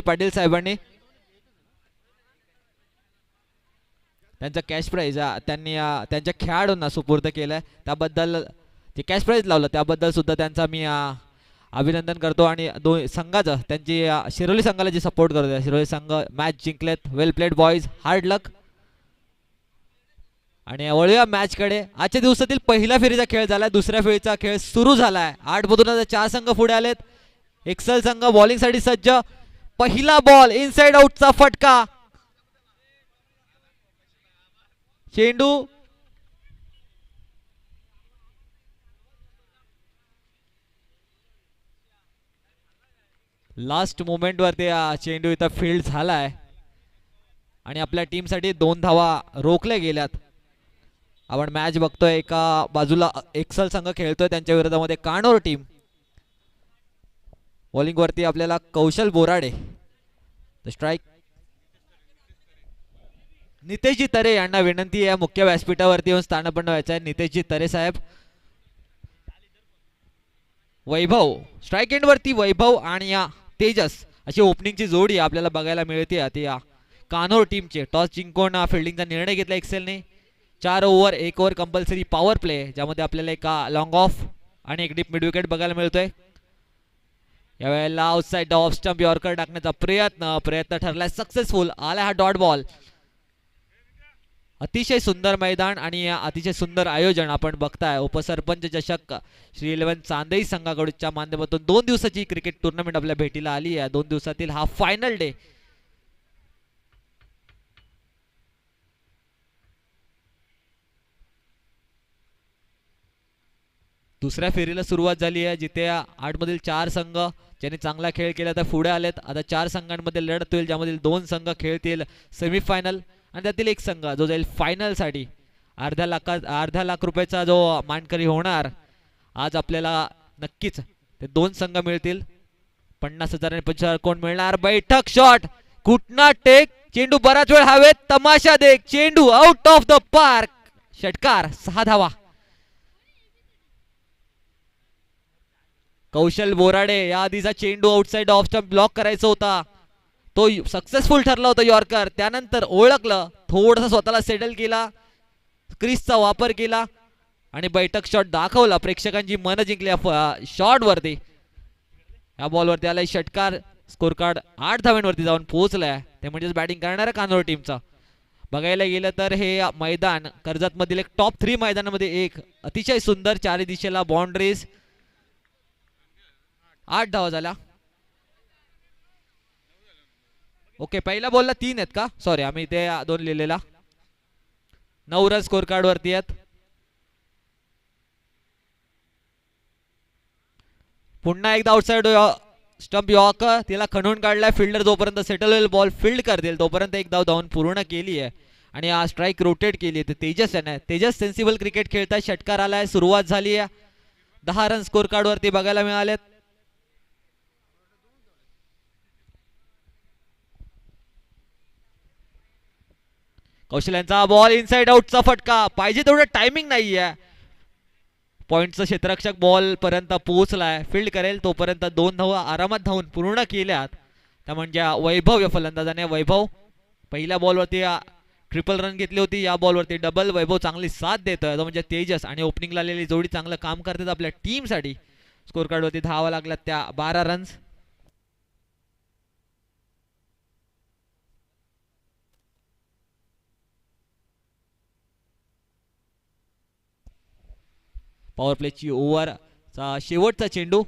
पाटील साहेबांनी त्यांचा cash price त्यांनी त्यांच्या खेळाडूंना सुपूर्द केलाय, त्याबद्दल जे कॅश प्राइज लावलं त्याबद्दल सुद्धा त्यांचा मी अभिनंदन करतो. आणि संघाचं त्यांची शिरोली संघाला जी सपोर्ट करतो, शिरोली संघ मॅच जिंकलेत. वेल प्लेड बॉईज, हार्ड लक. आणि वळूया मॅचकडे. आजच्या दिवसातील पहिल्या फेरीचा खेळ झाला, दुसऱ्या फेरीचा खेळ सुरू झालाय. 8 मधून 4 संघ पुढे आलेत. एक्सल संघ बॉलिंग साठी सज्ज. पहिला बॉल इनसाइड आउटचा फटका, चेंडू लास्ट मोमेंट वरती चेंडू इथं फील्ड झालाय आणि आपल्या टीम साठी 2 धावा रोखल्या गेल्यात. आपण मॅच बघतोय, एका बाजूला एक्सल संघ खेळतोय, त्यांच्या विरोधामध्ये कानोर टीम. बॉलिंग वरती आपल्याला कौशल बोराडे. स्ट्राइक नितेशजी तरे यांना विनंती आहे मुख्य व्यासपीठावरती येऊन स्थानापन्न व्हायचं आहे. नितेशजी तरे साहेब. वैभव स्ट्राइक एंड वरती, वैभव आणि या तेजस अशी ओपनिंगची जोडी आपल्याला बघायला मिळते. आता कानोर टीमचे टॉस जिंकून फिल्डिंगचा निर्णय घेतला एक्सेलने. 4 over 1 over compulsory power play, ज्यामध्ये आपल्याला एक लॉंग ऑफ आणि एक डीप मिड विकेट बघायला मिळतोय. यावेळेला आउटसाइड ऑफ स्टंप यॉर्कर टाकण्याचा प्रयत्न ठरलाय सक्सेसफुल. आला हा डॉट बॉल. अतिशय सुंदर मैदान आणि अतिशय सुंदर आयोजन आपण बघताय. उपसरपंच चषक श्री 11 चांदई संघाकडूनच्या माध्यमातून 2 दिवसाची क्रिकेट टुर्नामेंट आपल्या भेटीला आली आहे. 2 दिवसातील हा फायनल डे. दुसऱ्या फेरीला सुरुवात झाली आहे, जिथे 8 मधील 4 संघ ज्यांनी चांगला खेळ केला तर पुढे आलेत. आता 4 संघांमध्ये लढत होईल, ज्यामधील 2 संघ खेळतील सेमीफायनल आणि त्यातील एक संघ जो जाईल फायनल साठी. अर्ध्या लाख रुपयाचा जो मानकरी होणार. आज आपल्याला नक्कीच ते 2 संघ मिळतील. 50,000 आणि 50,000 कोण मिळणार. बैठक शॉट, घुटना टेक, चेंडू बराच वेळ हवेत, तमाशा देख, चेंडू आउट ऑफ द पार्क. षटकार, 6 धावा. कौशल बोराडे या आधीचा चेंडू आउटसाइड ऑफ स्टंप ब्लॉक करायचा होता, तो सक्सेसफुल ठरला होता यॉर्कर. त्यानंतर ओळखलं, थोडासा स्वतःला सेटल केला, क्रीजचा वापर केला आणि बैठक शॉट दाखवला. प्रेक्षकांची मन जिंकली शॉट वरती. या बॉल वरती आलाय षटकार. स्कोर कार्ड 8 धावांवरती जाऊन पोहोचलाय. ते म्हणजेच बॅटिंग करणाऱ्या कानोर टीमचा. बघायला गेलं तर हे मैदान कर्जत मधील एक टॉप 3 मैदानामध्ये एक. अतिशय सुंदर, चारी दिशेला बाउंड्रीज. 8 धावा झाल्या. ओके, पहिल्या बॉलला 3 आहेत का? सॉरी, आम्ही इथे 2 लिहिलेला. 9 रन स्कोर कार्ड वरती आहेत. पुन्हा एकदा आउटसाइड स्टंप यॉर्कर, तिला खणून काढलाय. फिल्डर जोपर्यंत सेटल होईल, बॉल फील्ड करतील तोपर्यंत एक धाव धावून पूर्ण केली आहे आणि हा स्ट्राइक रोटेट केली आहे. तेजस आहे, तेजस सेन्सिबल क्रिकेट खेळताय. षटकार आलाय, सुरुवात झाली आहे. 10 रन स्कोर कार्ड वरती बघायला मिळालेत. कौशल्यांचा बॉल, इनसाइड आउटचा फटका. पाहिजे तेवढं टायमिंग नाहीये. पॉइंटचं क्षेत्ररक्षक बॉल पर्यंत पोहोचलाय, फील्ड करेल तोपर्यंत 2 धावा आरामात धावून पूर्ण केल्यात. त्या म्हणजे वैभव या फलंदाजाने. वैभव पहिल्या बॉलवरती ट्रिपल रन घेतली होती, या बॉलवरती डबल. वैभव चांगली साथ देतोय, म्हणजे तेजस आणि ओपनिंगला आलेली जोडी चांगलं काम करतात आपल्या टीमसाठी. स्कोर कार्ड वरती धावा लागल्यात त्या 12 रन्स. पॉवर प्लेची ओव्हरचा शेवटचा चेंडू.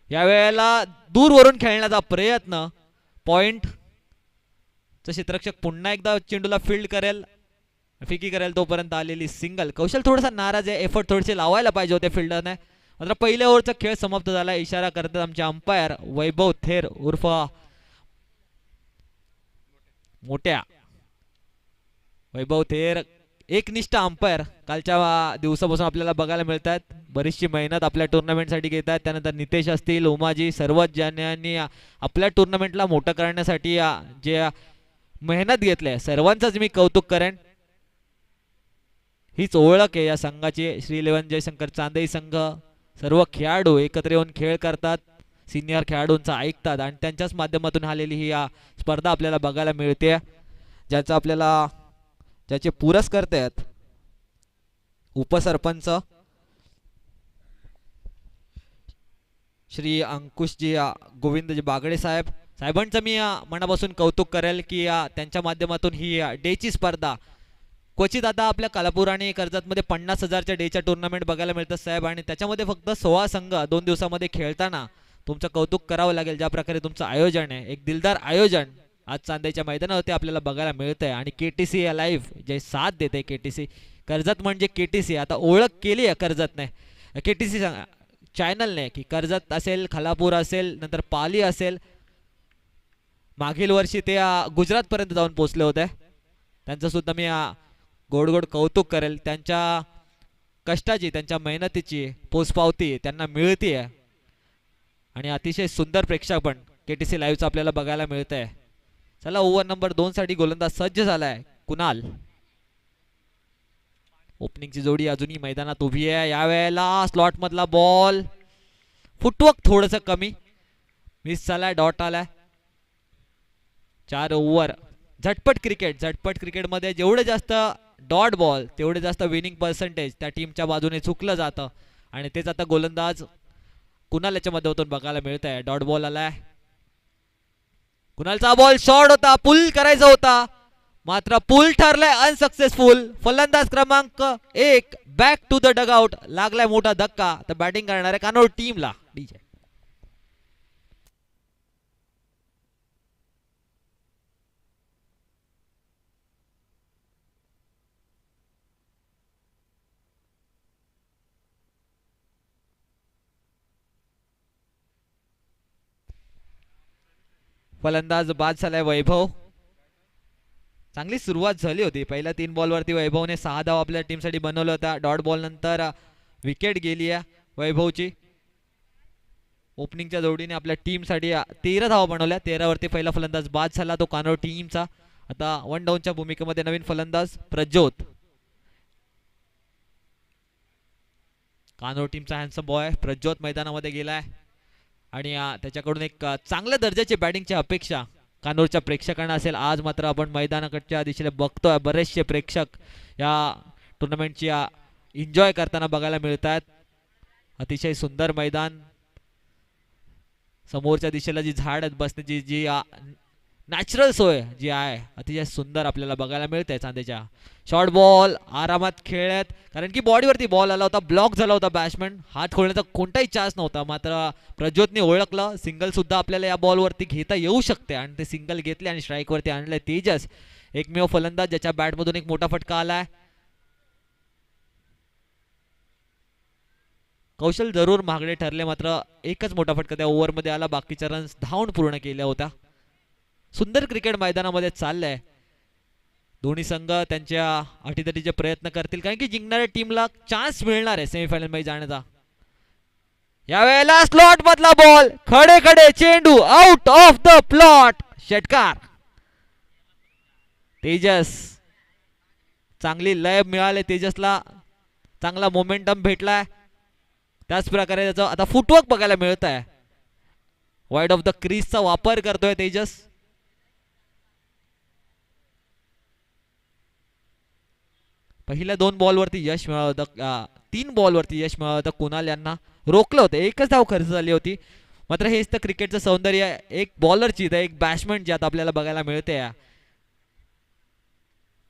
यावेळेला दूरवरून खेळण्याचा प्रयत्न. पॉइंट क्षेत्ररक्षक पुन्हा एकदा चेंडूला फील्ड करेल, फिकी करेल तोपर्यंत आलेली सिंगल. कौशल थोडासा नाराज आहे, एफर्ट थोडेसे लावायला पाहिजे होते फिल्डरने. मात्र पहिल्या ओव्हरचा खेळ समाप्त झाला. इशारा करतात आमचे अंपायर वैभव थेर उर्फ मोठ्या. वैभव थेर एकनिष्ठ अंपायर कालच्या दिवसापासून आपल्याला बघायला मिळतात. बरीचशी मेहनत आपल्या टुर्नामेंटसाठी घेत आहेत. त्यानंतर नितेश असतील, उमाजी, सर्वच ज्यांनी आपल्या टुर्नामेंटला मोठं करण्यासाठी जे मेहनत घेतली, सर्वांचंच मी कौतुक करेन. हीच ओळख आहे या संघाची. श्री 11 जयशंकर चांदई संघ. सर्व खेळाडू एकत्र येऊन खेळ करतात. सिनियर खेळाडूंचा ऐकतात आणि त्यांच्याच माध्यमातून आलेली ही स्पर्धा आपल्याला बघायला मिळते, ज्याचे पुरस्कर्ते आहेत उपसरपंच श्री अंकुशजी गोविंदजी बागडे साहेबांचं मी मनापासून कौतुक करेल की त्यांच्या माध्यमातून ही डेची स्पर्धा क्वचित आता आपल्या कालापूर आणि कर्जतमध्ये 50,000च्या डेच्या टुर्नामेंट बघायला मिळतात साहेब, आणि त्याच्यामध्ये फक्त 16 संघ 2 दिवसामध्ये खेळताना तुमचं कौतुक करावं लागेल. ज्या प्रकारे तुमचं आयोजन आहे, एक दिलदार आयोजन आज चांदेच्या मैदानावरती आपल्याला बघायला मिळतंय. आणि केटीसी लाईव्ह जे साथ देते, केटीसी कर्जत म्हणजे केटीसी आता ओळख केली आहे कर्जतने, केटीसी चॅनलने, की कर्जत असेल, खालापूर असेल, नंतर पाली असेल, मागील वर्षी ते गुजरातपर्यंत जाऊन पोहोचले होते. त्यांचं सुद्धा मी गोड गोड कौतुक करेल. त्यांच्या कष्टाची, त्यांच्या मेहनतीची पोचपावती त्यांना मिळते आहे आणि अतिशय सुंदर प्रेक्षापण केटीसी लाईव्हचं आपल्याला बघायला मिळत आहे. चला, ओव्हर नंबर 2 साठी गोलंदाज सज्ज झालाय कुणाल. ओपनिंगची जोडी अजूनही मैदानात उभी आहे. यावेळेला स्लॉट मधला बॉल, फुटवर्क थोडंसं कमी, मिस झालाय, डॉट आलाय. 4 ओव्हर झटपट क्रिकेटमध्ये जेवढे जास्त डॉट बॉल तेवढे जास्त विनिंग पर्सेंटेज त्या टीमच्या बाजूने चुकलं जातं आणि तेच आता गोलंदाज कुणाल याच्या माध्यमातून बघायला मिळत आहे. डॉट बॉल आलाय, कुणालचा बॉल शॉर्ट होता, पुल करायचा होता, मात्र पुल ठरलाय अनसक्सेसफुल. फलंदाज क्रमांक 1 बॅक टू द डगआउट, लागलाय मोठा धक्का. तर बॅटिंग करणार आहे कानोड टीमला डीजे. फलंदाज बाद झालाय वैभव. चांगली सुरुवात झाली होती. पहिल्या 3 बॉलवरती वैभवने 6 धाव आपल्या टीमसाठी बनवलं होता. डॉट बॉल नंतर विकेट गेली आहे वैभवची. ओपनिंगच्या जोडीने आपल्या टीमसाठी 13 धावा बनवल्या. 13 वरती पहिला फलंदाज बाद झाला, तो कानोड टीमचा. आता 1 डाऊनच्या भूमिकेमध्ये नवीन फलंदाज प्रज्योत. कानोड टीमचा हँडसम बॉय प्रज्योत मैदानामध्ये गेलाय आणि त्याच्याकडून एक चांगल्या दर्जाची बॅटिंगची अपेक्षा कानोरच्या प्रेक्षकांना असेल. आज मात्र आपण मैदानाकडच्या दिशेने बघतोय बरेचसे प्रेक्षक या टुर्नामेंटची एन्जॉय करताना बघायला मिळतात. अतिशय सुंदर मैदान, समोरच्या दिशेला जी झाड आहेत बसण्याची जी नॅचरल सोय जी आहे अतिशय सुंदर आपल्याला बघायला मिळते. चांदेच्या शॉर्ट बॉल आरामात खेळत, कारण की बॉडीवरती बॉल आला होता, ब्लॉक झाला होता, बॅट्समॅन हात खोलण्याचा कोणताही चान्स नव्हता. मात्र प्रज्योतने ओळखलं सिंगल सुद्धा आपल्याला या बॉलवरती घेता येऊ शकते आणि ते सिंगल घेतले आणि स्ट्राईकवरती आणले. तेजस एकमेव फलंदाज ज्याच्या बॅटमधून एक मोठा फटका आलाय. कौशल जरूर महागडे ठरले, मात्र एकच मोठा फटका त्या ओव्हरमध्ये आला. बाकीच्या रन्स धावून पूर्ण केल्या होत्या. सुंदर क्रिकेट मैदानामध्ये चाललंय. दोन्ही संघ त्यांच्या अटीतटीचे प्रयत्न करतील, कारण की जिंकणाऱ्या टीमला चान्स मिळणार आहे सेमीफायनल मध्ये जाण्याचा. यावेळेला स्लॉट मधला बॉल, खडे खडे चेंडू, आउट ऑफ द प्लॉट, षटकार. तेजस, चांगली लय मिळाले तेजसला, चांगला मोमेंटम भेटलाय. त्याच प्रकारे त्याचा आता फुटवर्क बघायला मिळत आहे. वाईड ऑफ द क्रीजचा वापर करतोय तेजस. पहिल्या 2 बॉलवरती यश मिळालं होतं, 3 बॉलवरती यश मिळालं होतं. कुणाल यांना रोखलं होतं, एकच धाव खर्च झाली होती. मात्र हेच तर क्रिकेटचं सौंदर्य आहे, एक बॉलरची तर एक बॅट्समॅन जी आता आपल्याला बघायला मिळते.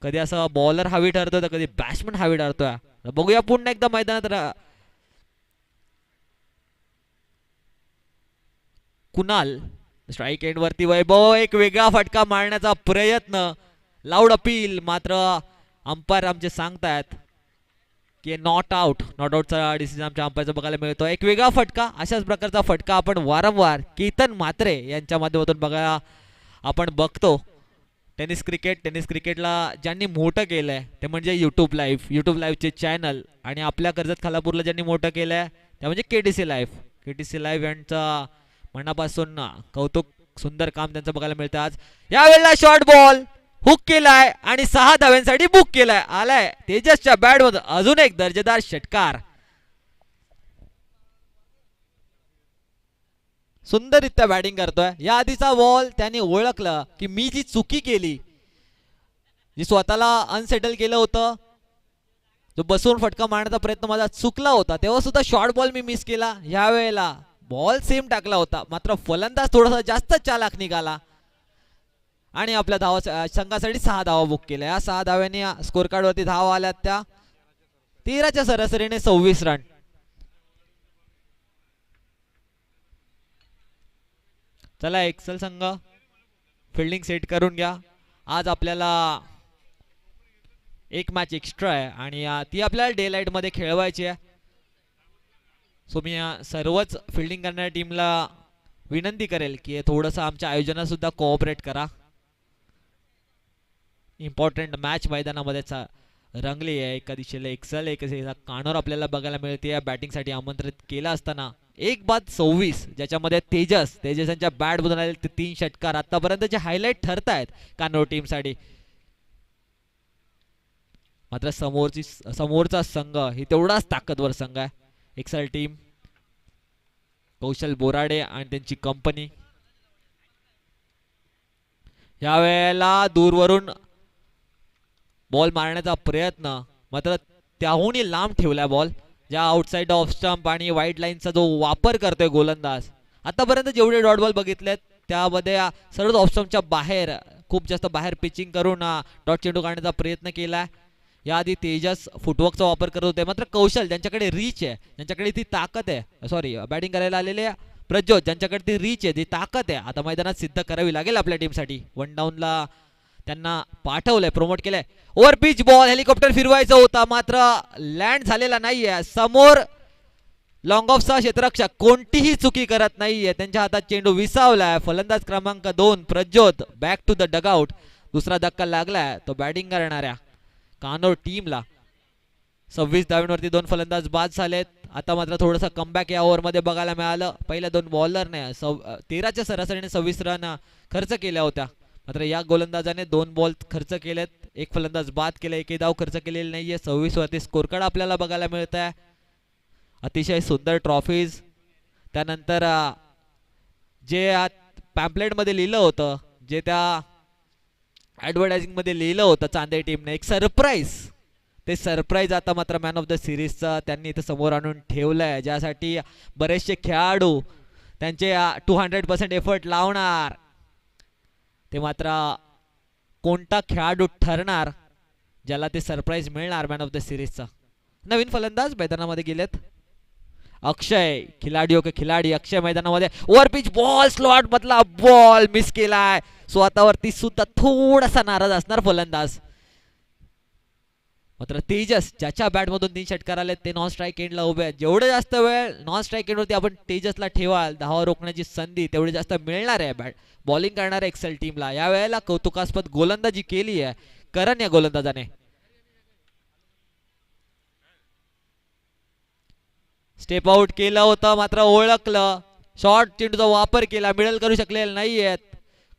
कधी असं बॉलर हवी ठरतोय तर कधी बॅट्समॅन हवी ठरतोय. बघूया पुन्हा एकदा मैदानात कुणाल. स्ट्राईक एंड वरती वैभव, एक वेगळा फटका मारण्याचा प्रयत्न, लाऊड अपील, मात्र अंपायर आमचे सांगतायत की नॉट आउटचा डिसिजन आमच्या अंपायरचा बघायला मिळतो. एक वेगळा फटका, अशाच प्रकारचा फटका आपण वारंवार केतन म्हात्रे यांच्या माध्यमातून बघायला आपण बघतो. टेनिस क्रिकेटला ज्यांनी मोठं केलंय ते म्हणजे यूट्यूब लाईव्हचे चॅनल, आणि आपल्या कर्जत खालापूरला ज्यांनी मोठं केलंय ते म्हणजे केटीसी लाईव्ह यांचा मनापासून कौतुक. सुंदर काम त्यांचं बघायला मिळतं. आज यावेळेला शॉर्ट बॉल हुक केलाय आणि 6 धाव्यांसाठी बुक केलाय. आलाय तेजसच्या बॅट मध्ये अजून एक दर्जेदार षटकार. सुंदररित्या बॅटिंग करतोय. या आधीचा बॉल त्याने ओळखलं की मी जी चुकी केली, जी स्वतःला अनसेटल केलं होतं, जो बसून फटका मारण्याचा प्रयत्न माझा चुकला होता, तेव्हा सुद्धा शॉर्ट बॉल मी मिस केला. ह्या वेळेला बॉल सेम टाकला होता, मात्र फलंदाज थोडासा जास्त चालाक निघाला आणि आपल्या धावा संघासाठी 6 धावा बुक केल्या. या 6 धाव्यांनी स्कोर कार्ड वरती धावा आल्या त्या 13च्या सरासरीने 26 रन. चला एक्सेल संघ फिल्डिंग सेट करून घ्या. आज आपल्याला एक मॅच एक्स्ट्रा आहे आणि ती आपल्याला डे लाईट मध्ये खेळवायची आहे. सो मी सर्वच फिल्डिंग करणाऱ्या टीमला विनंती करेल की थोडंसं आमच्या आयोजनात सुद्धा कोऑपरेट करा. इम्पॉर्टंट मॅच मैदानामध्ये रंगली आहे. एका दिशेला एक्सेल, एक कानोर आपल्याला बघायला मिळते. बॅटिंगसाठी आमंत्रित केला असताना 1-26 ज्याच्यामध्ये तेजस बॅट मधून आले ते 3 षटकार आतापर्यंतचे हायलाइट ठरतायत कानोर टीमसाठी. मात्र समोरचा संघ ही तेवढाच ताकदवर संघ आहे. एक्सेल टीम, कौशल बोराडे आणि त्यांची कंपनी. या वेळेला दूरवरून बॉल मारण्याचा प्रयत्न, मात्र त्याहूनही लांब ठेवला बॉल. ज्या आउटसाइड ऑफ स्टंप आणि वाईड लाईनचा जो वापर करतोय गोलंदाज, आतापर्यंत जेवढे डॉट बॉल बघितलेत त्यामध्ये सर्व ऑफ स्टंपच्या बाहेर, खूप जास्त बाहेर पिचिंग करून डॉट चेंडू काढण्याचा प्रयत्न केलाय. याआधी तेजस फुटवर्कचा वापर करत होते, मात्र कौशल ज्यांच्याकडे रीच आहे, ज्यांच्याकडे ती ताकद आहे, सॉरी बॅटिंग करायला आलेले प्रज्योत ज्यांच्याकडे ती रीच आहे, ती ताकद आहे, आता मैदानात सिद्ध करावी लागेल आपल्या टीमसाठी. 1 डाऊनला त्यांना पाठवलंय, प्रमोट केलंय. ओव्हर पिच बॉल, हेलिकॉप्टर फिरवायचा होता मात्र लँड झालेला नाहीये. समोर लॉंग ऑफचा क्षेत्ररक्षक कोणतीही चुकी करत नाहीये, त्यांच्या हातात चेंडू विसावलाय. फलंदाज क्रमांक 2 Prajyot back to the dugout. दुसरा धक्का लागलाय तो बॅटिंग करणाऱ्या कानोर टीमला. 26 धावांवरती 2 फलंदाज बाद झालेत. आता मात्र थोडंसं कमबॅक या ओव्हरमध्ये बघायला मिळालं. पहिल्या 2 बॉलरने 13च्या सरासरीने 26 रन खर्च केल्या होत्या, मात्र या गोलंदाजाने 2 बॉल खर्च केलेत, 1 फलंदाज बाद केले, एकही धाव खर्च केलेली नाहीये. 26 वरती स्कोर कार्ड आपल्याला बघायला मिळत आहे. अतिशय सुंदर ट्रॉफीज. त्यानंतर जे पॅम्पलेट मध्ये लिहिलं होतं, जे त्या ऍडव्हर्टायझिंग मध्ये लिहिलं होतं चांदे टीमने, एक सरप्राईज, ते सरप्राईज आता मात्र मॅन ऑफ द सिरीजचं त्यांनी इथं समोर आणून ठेवलंय, ज्यासाठी बरेचसे खेळाडू त्यांचे 200% एफर्ट लावणार. ते मात्र कोणता खेळाडू ठरणार ज्याला ते सरप्राईज मिळणार मॅन ऑफ द सिरीजचा. नवीन फलंदाज मैदानामध्ये गेलेत. अक्षय, खिलाडियों के खिलाडी अक्षय मैदानामध्ये. ओव्हर पिच बॉल, स्लॉट मधला बॉल मिस केलाय. स्वतःवरती सुद्धा थोडासा नाराज असणार फलंदाज. मात्र तेजस ज्याच्या बॅट मधून 3 षटकार आले ते नॉन स्ट्राईक एंडला उभे आहेत. जेवढे जास्त वेळ नॉन स्ट्राईक एंडवरती आपण तेजसला ठेवाल, धावा रोखण्याची संधी तेवढी जास्त मिळणार आहे बॉलिंग करणाऱ्या एक्सेल टीमला. या वेळेला कौतुकास्पद गोलंदाजी केली आहे करण या गोलंदाजाने. स्टेप आउट केलं होतं मात्र ओळखलं, शॉर्ट चेंडूचा वापर केला, मिडल करू शकलेले नाहीयेत.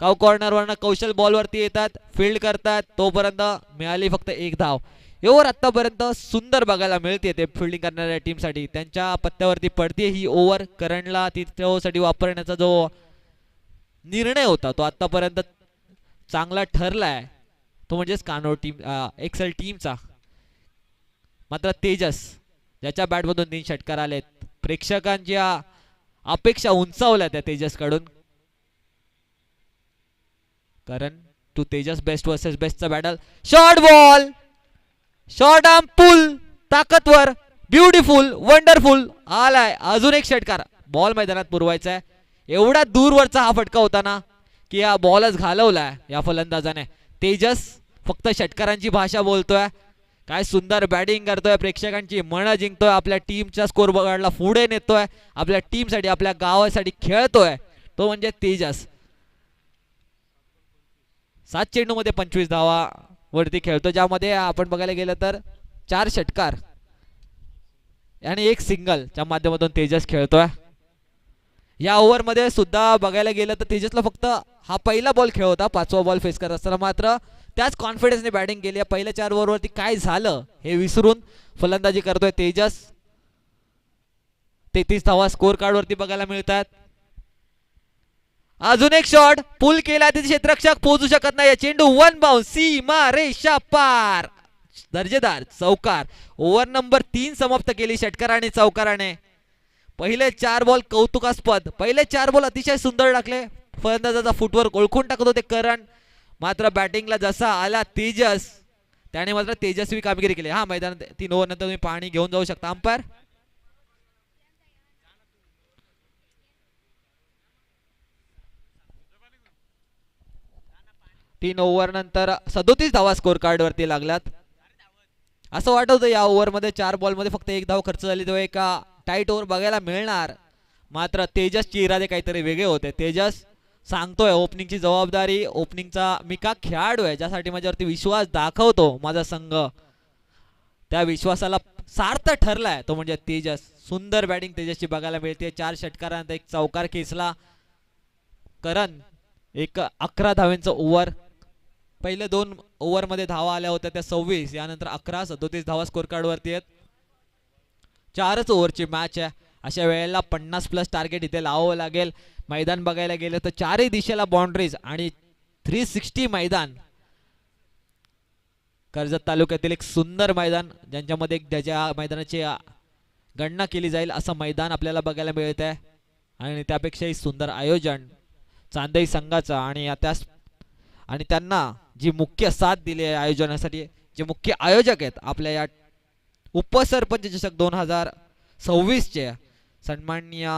काउ कॉर्नर वरनं कौशल बॉल वरती येतात, फील्ड करतात, तोपर्यंत मिळाली फक्त 1 धाव. ओव्हर आतापर्यंत सुंदर बघायला मिळते ते फिल्डिंग करणाऱ्या टीमसाठी. त्यांच्या पत्त्यावरती पडते ही ओव्हर. करणला तिथेसाठी वापरण्याचा जो निर्णय होता तो आतापर्यंत चांगला ठरलाय, तो म्हणजेच कानोर टीम एक्सेल टीमचा. मात्र तेजस ज्याच्या बॅटमधून 3 षटकार आलेत, प्रेक्षकांच्या अपेक्षा उंचावल्या त्या तेजस कडून. कारण टू तेजस बेस्ट वर्सेस बेस्टचा battle. Short ball, short arm pull, ताकदवर, ब्युटिफुल, वंडरफुल आलाय. अजून 1 षटकार बॉल मैदानात पुरवायचा आहे. एवढा दूरवरचा हा फटका होता ना की हा बॉलच घालवलाय या फलंदाजाने. तेजस फक्त षटकारांची भाषा बोलतोय. काय सुंदर बॅटिंग करतोय, प्रेक्षकांची मन जिंकतोय, आपल्या टीमच्या स्कोर बोर्डला पुढे नेतोय, आपल्या टीमसाठी, आपल्या गावासाठी खेळतोय, तो म्हणजे तेजस. 7 चेंडूमध्ये 25 धावा वरती खेळतो, ज्यामध्ये आपण बघायला गेलं तर 4 षटकार आणि 1 सिंगलच्या माध्यमातून तेजस खेळतोय. या ओव्हरमध्ये सुद्धा बघायला गेलं तर तेजसला फक्त हा पहिला बॉल खेळ होता, 5वा बॉल फेस करत असताना मात्र त्याच कॉन्फिडन्सने बॅटिंग केली. पहिल्या 4 ओव्हरवरती काय झालं हे विसरून फलंदाजी करतोय तेजस. 33 धावा स्कोर कार्ड वरती बघायला मिळतात. अजून एक शॉट पुल केला तिथे क्षेत्ररक्षक पोहोचू शकत नाही चेंडू वन बाउंस सीमा रेषा पार दर्जेदार चौकार ओव्हर नंबर 3 समाप्त केली षटकाराने चौकाराने पहिले 4 बॉल कौतुकास्पद पहिले 4 बॉल अतिशय सुंदर टाकले फलंदाजाचा फुटवर्क ओळखून टाकत होते करण मात्र बॅटिंगला जसा आला तेजस त्याने मात्र तेजस्वी कामगिरी केली हा मैदानात 3 ओव्हर नंतर तुम्ही पाणी घेऊन जाऊ शकता अंपायर 3 ओव्हर नंतर 37 धावा स्कोर कार्ड वरती लागल्यात असं वाटत होतं या ओव्हर मध्ये 4 बॉल मध्ये फक्त 1 धाव खर्च झाली तेव्हा एका टाईट ओव्हर बघायला मिळणार मात्र तेजसचे इरादे काहीतरी वेगळे होते तेजस सांगतोय ओपनिंगची जबाबदारी ओपनिंगचा मी का खेळाडू आहे ज्यासाठी माझ्यावरती विश्वास दाखवतो माझा संघ त्या विश्वासाला सार्थ ठरलाय तो म्हणजे तेजस सुंदर बॅटिंग तेजसची बघायला मिळते 4 षटकारानंतर एक चौकार खेचला करण एक 11 धावांचं ओव्हर पहिले 2 ओव्हर मध्ये धावा आल्या होत्या त्या 26 यानंतर 11 37 धावा स्कोर कार्ड वरती आहेत 4च ओव्हरची मॅच आहे अशा वेळेला 50+ टार्गेट इथे लावावं लागेल मैदान बघायला गेलं तर चारही दिशेला बाउंड्रीज आणि 360 मैदान कर्जत तालुक्यातील एक सुंदर मैदान ज्यांच्यामध्ये त्याच्या मैदानाची गणना केली जाईल असं मैदान आपल्याला बघायला मिळत आहे आणि त्यापेक्षाही सुंदर आयोजन चांदई संघाचं आणि त्यांना जी मुख्य साथ दिली आहे आयोजनासाठी जे मुख्य आयोजक आहेत आपल्या या उपसरपंच चषक 2026 चे सन्माननीय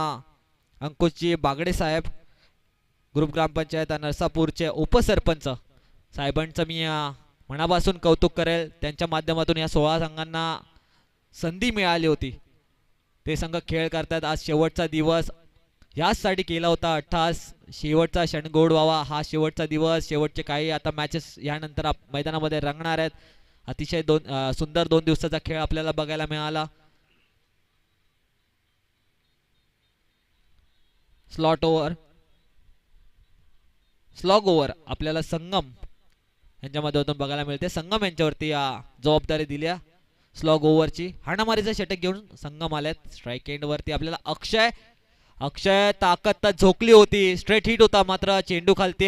अंकुशजी बागडे साहेब ग्रुप ग्रामपंचायत नरसापूरचे उपसरपंच साहेबांचं मी मनापासून कौतुक करेल त्यांच्या माध्यमातून या 16 संघांना संधी मिळाली होती ते संघ खेळ करतात आज शेवटचा दिवस याचसाठी केला होता 28 शेवटचा क्षण गोड व्हावा हा शेवटचा दिवस शेवटचे काही आता मॅचेस यानंतर मैदानामध्ये रंगणार आहेत अतिशय सुंदर 2 दिवसाचा खेळ आपल्याला बघायला मिळाला स्लॉग ओव्हर आपल्याला संगम यांच्यामध्ये बघायला मिळते संगम यांच्यावरती जबाबदारी दिल्या स्लॉग ओव्हरची हाणामारीचं षटक घेऊन संगम आल्यात स्ट्राईक एंड वरती आपल्याला अक्षय ताकद तर झोकली होती स्ट्रेट हिट होता मात्र चेंडू खालती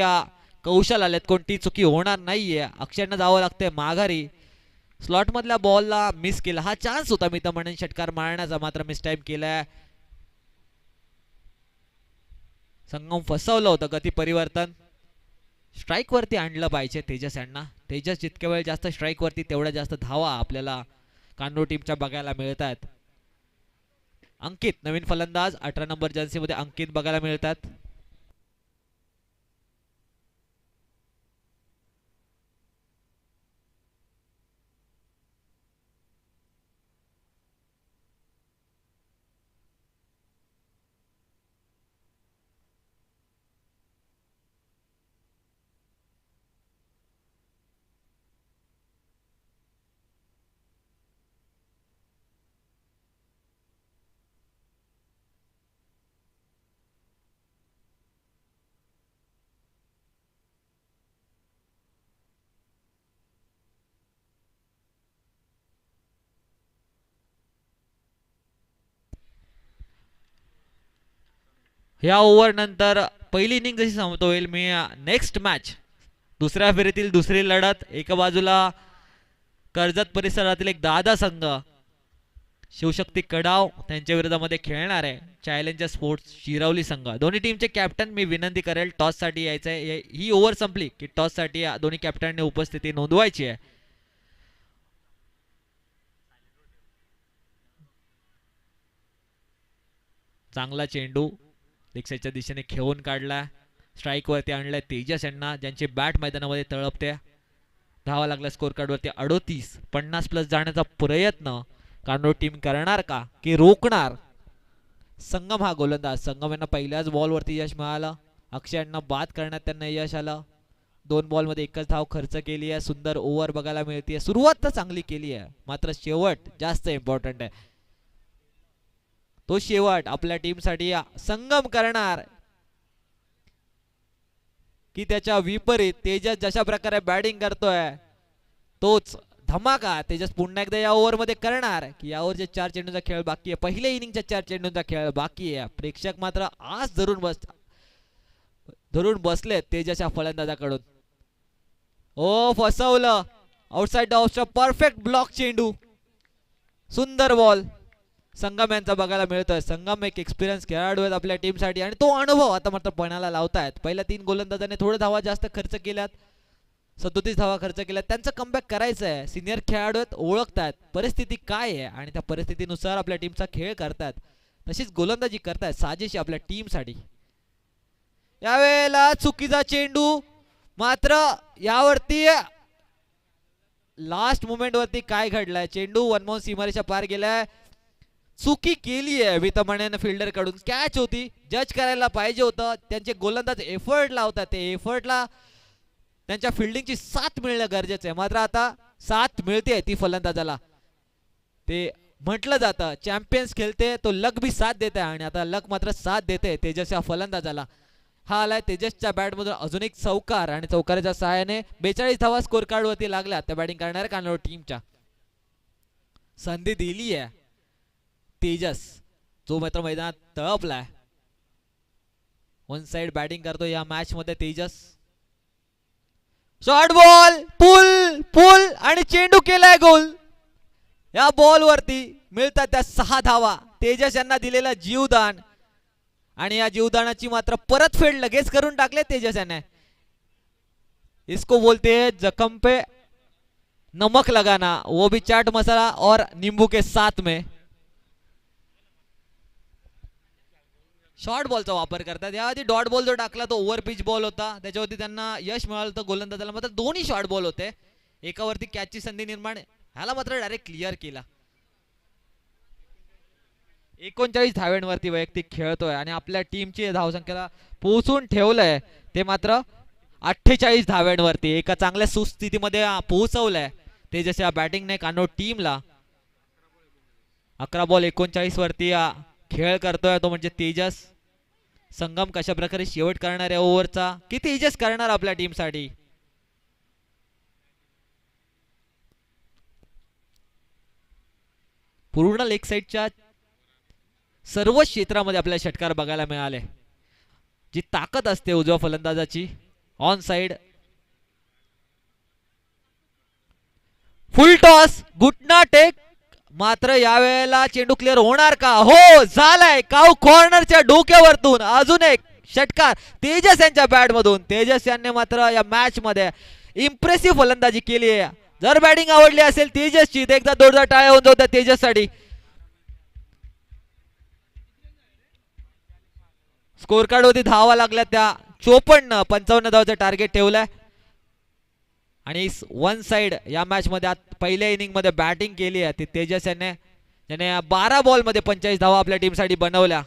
कौशल आलेत कोणती चुकी होणार नाहीये अक्षयनं जावं लागतंय माघारी स्लॉट मधल्या बॉलला मिस केला हा चान्स होता मी तर म्हणेन षटकार मारण्याचा मात्र मिस टाइम केलाय संगम फसवलं होतं गती परिवर्तन स्ट्राईक वरती आणलं पाहिजे तेजस यांना तेजस जितक्या वेळ जास्त स्ट्राईक वरती तेवढ्या जास्त धावा आपल्याला कानूर टीमच्या बघायला मिळत आहेत अंकित नवीन फलंदाज 18 नंबर जर्सी मध्ये अंकित बघायला मिळतात या ओव्हर नंतर पहिली इनिंग जशी समाप्त होईल मी नेक्स्ट मॅच दुसऱ्या फेरीतील दुसरी लढत एका बाजूला कर्जत परिसरातील एक दादा संघ शिवशक्ती कडाव त्यांच्या विरोधामध्ये खेळणार आहे चॅलेंजर स्पोर्ट्स शिरवली संघ दोन्ही टीमचे कॅप्टन मी विनंती करेल टॉस साठी यायचंय ही ओव्हर संपली की टॉस साठी दोन्ही कॅप्टनने उपस्थिती नोंदवायची आहे चांगला चेंडू लेगसाईडच्या दिशेने खेळून काढला स्ट्राईक वरती आणलाय तेजस यांना ज्यांची बॅट मैदानामध्ये तळपते धावा लागला स्कोर कार्ड वरती 38 50+ जाण्याचा प्रयत्न कानोड टीम करणार का की रोखणार संगम हा गोलंदाज संगम यांना पहिल्याच बॉल वरती यश मिळालं अक्षय यांना बाद करण्यात त्यांना यश आलं 2 बॉल मध्ये एकच धाव खर्च केली आहे सुंदर ओव्हर बघायला मिळते सुरुवात तर चांगली केली आहे मात्र शेवट जास्त इम्पॉर्टंट आहे तो शेवट आपल्या टीम साठी संगम करणार की त्याच्या विपरीत तेजस जशा प्रकारे बॅटिंग करतोय तोच धमाका तेजस पुन्हा एकदा या ओव्हर मध्ये करणार की यावर जे 4 चेंडूचा खेळ बाकी आहे पहिल्या इनिंगच्या 4 चेंडूचा खेळ बाकी आहे प्रेक्षक मात्र आज जरूर धरून बसलेत तेजाच्या फलंदाजाकडून. ओ फसवलं outside the of perfect block चेंडू. सुंदर बॉल संगम यांचा बघायला मिळतोय. संगम एक एक्सपिरियन्स खेळाडू आहेत आपल्या टीमसाठी आणि तो अनुभव आता मात्र पणाला लावतायत. पहिल्या 3 गोलंदाजाने थोडे धावा जास्त खर्च केल्यात, 37 धावा खर्च केल्यात. त्यांचं कमबॅक करायचं आहे. सिनियर खेळाडू आहेत, ओळखतात परिस्थिती काय आहे आणि त्या परिस्थितीनुसार आपल्या टीमचा खेळ करतात. तशीच गोलंदाजी करतायत साजेशी आपल्या टीमसाठी. यावेळेला चुकीचा चेंडू, मात्र यावरती लास्ट मोमेंट वरती काय घडलाय, चेंडू वनमोहन सीमारेषा पार गेलाय. चुकी केली आहे वितमण्यानं फिल्डर कडून. कॅच होती, जज करायला पाहिजे होतं. त्यांचे गोलंदाज एफर्ट लावतात, ते एफर्टला त्यांच्या फिल्डिंगची साथ मिळणं गरजेचं आहे. मात्र आता साथ मिळते ती फलंदाजाला. ते म्हटलं जातं चॅम्पियन्स खेळते तो लक भी साथ देते आणि आता लक मात्र साथ देते तेजसच्या फलंदाजाला. हा आलाय तेजसच्या बॅट मधून अजून एक चौकार आणि चौकाराच्या सहाय्याने 42 धावा स्कोर कार्ड वरती लागल्या त्या बॅटिंग करणाऱ्या कानोड टीमच्या. संधी दिली आहे तेजस जो मात्र मैदानात तळपलाय. वन साइड बॅटिंग करतो या मॅच मध्ये तेजस. शॉर्ट बॉल पुल पुल आणि चेंडू केलाय गोल. या बॉल वरती मिळतात त्या 6 धावा. तेजस यांना दिलेला जीवदान आणि या जीवदानाची मात्र परतफेड लगेच करून टाकले तेजस याने. इसको बोलते हैं जख्म पे नमक लगाना, वो भी चाट मसाला और नींबू के साथ में. शॉर्ट बॉलचा वापर करतात. याआधी डॉट बॉल जो टाकला तो ओव्हर पिच बॉल होता, त्याच्यावरती त्यांना यश मिळालं होतं गोलंदाजाला. मात्र दोन्ही शॉर्ट बॉल होते. एकावरती कॅचची संधी निर्माण, ह्याला मात्र डायरेक्ट क्लिअर केला. 39 धाव्यांवरती वैयक्तिक खेळतोय आणि आपल्या टीमची धावसंख्येला पोहोचून ठेवलंय ते मात्र 48 धाव्यांवरती. एका चांगल्या सुस्थितीमध्ये पोहोचवलंय तेजस बॅटिंगने कानोड टीमला. 11 बॉल 39 वरती खेळ करतोय तो म्हणजे तेजस. संगम कशा प्रकारे शेवट करणार आहे ओव्हरचा, किती तेजस करणार आपल्या टीमसाठी. पूर्ण लेग साइडच्या सर्व क्षेत्रामध्ये आपल्याला षटकार बघायला मिळाले. जी ताकद असते उजव्या फलंदाजाची. ऑन साइड फुल टॉस, घुटना टेक, मात्र यावेळेला चेंडू क्लिअर होणार का? हो झालाय. काऊ कॉर्नरच्या डोक्यावरतून अजून एक षटकार तेजस यांच्या बॅट मधून. तेजस यांनी मात्र या मॅच मध्ये इम्प्रेसिव्ह फलंदाजी केली आहे. जर बॅटिंग आवडली असेल तेजसची तर एकदा जोरदार टाळ्या होऊन जाऊ त्या तेजससाठी. स्कोर कार्ड वरती धावा लागल्या त्या 54 धावाचं टार्गेट ठेवलंय. आणि वन साइड या मॅच मध्ये पहिल्या इनिंग मध्ये बॅटिंग केली आहे ती तेजस याने, ज्याने 12 बॉल मध्ये 45 धावा आपल्या टीमसाठी बनवल्या.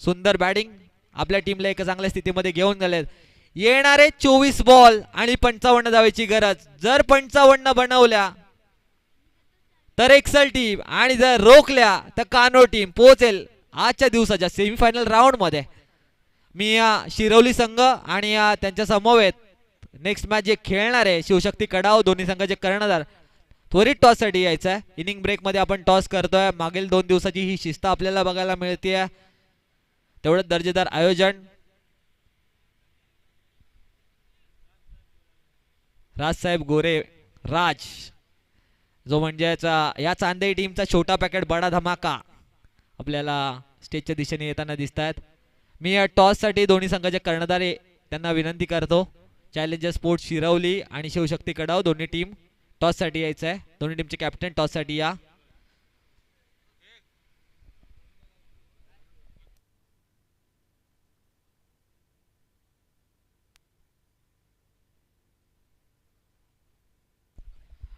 सुंदर बॅटिंग आपल्या टीमला एका चांगल्या स्थितीमध्ये घेऊन गेले. येणारे 24 बॉल आणि 55 धावेची गरज. जर 55 बनवल्या तर एक्सल टीम आणि जर रोखल्या तर कानो टीम पोहोचेल आजच्या दिवसाच्या सेमीफायनल राऊंड मध्ये. मी शिरवली संघ आणि त्यांच्या समवेत नेक्स्ट मॅच जे खेळणार आहे शिवशक्ती कडाव, दोन्ही संघाचे कर्णधार, त्वरित टॉस साठी यायचं आहे. इनिंग ब्रेक मध्ये आपण टॉस करतोय. मागील 2 दिवसाची ही शिस्त आपल्याला बघायला मिळते. तेवढं दर्जेदार आयोजन. राजसाहेब गोरे राज जो म्हणजेच या चांदेरी टीमचा छोटा पॅकेट बडा धमाका आपल्याला स्टेजच्या दिशेने येताना दिसत आहेत. मी या टॉस साठी दोन्ही संघाचे कर्णधार त्यांना विनंती करतो. चॅलेंजर स्पोर्ट्स शिरवली आणि शिवशक्ती कडाव दोन्ही टीम टॉस साठी यायचं आहे. दोन्ही टीमचे कॅप्टन टॉस साठी या.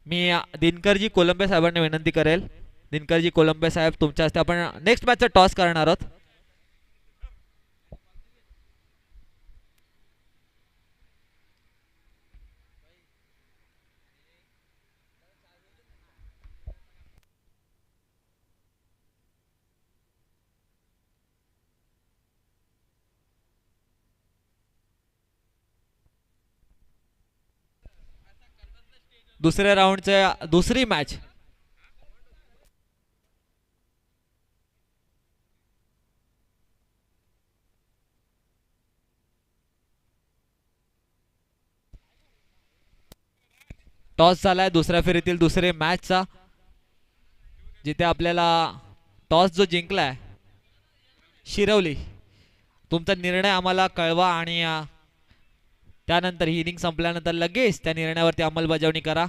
मी दिनकरजी कोलंबे साहेबांना विनंती करेल. दिनकरजी कोलंबे साहेब तुमच्या हस्ते आपण नेक्स्ट मॅचचा टॉस करणार आहोत. दुसऱ्या राऊंडच्या दुसरी मॅच टॉस झालाय दुसऱ्या फेरीतील दुसरे मॅचचा, जिथे आपल्याला टॉस जो जिंकलाय शिरवली. तुमचा निर्णय आम्हाला कळवा आणि त्यानंतर ही इनिंग संपल्यानंतर लगेच त्या निर्णयावरती अंमलबजावणी करा.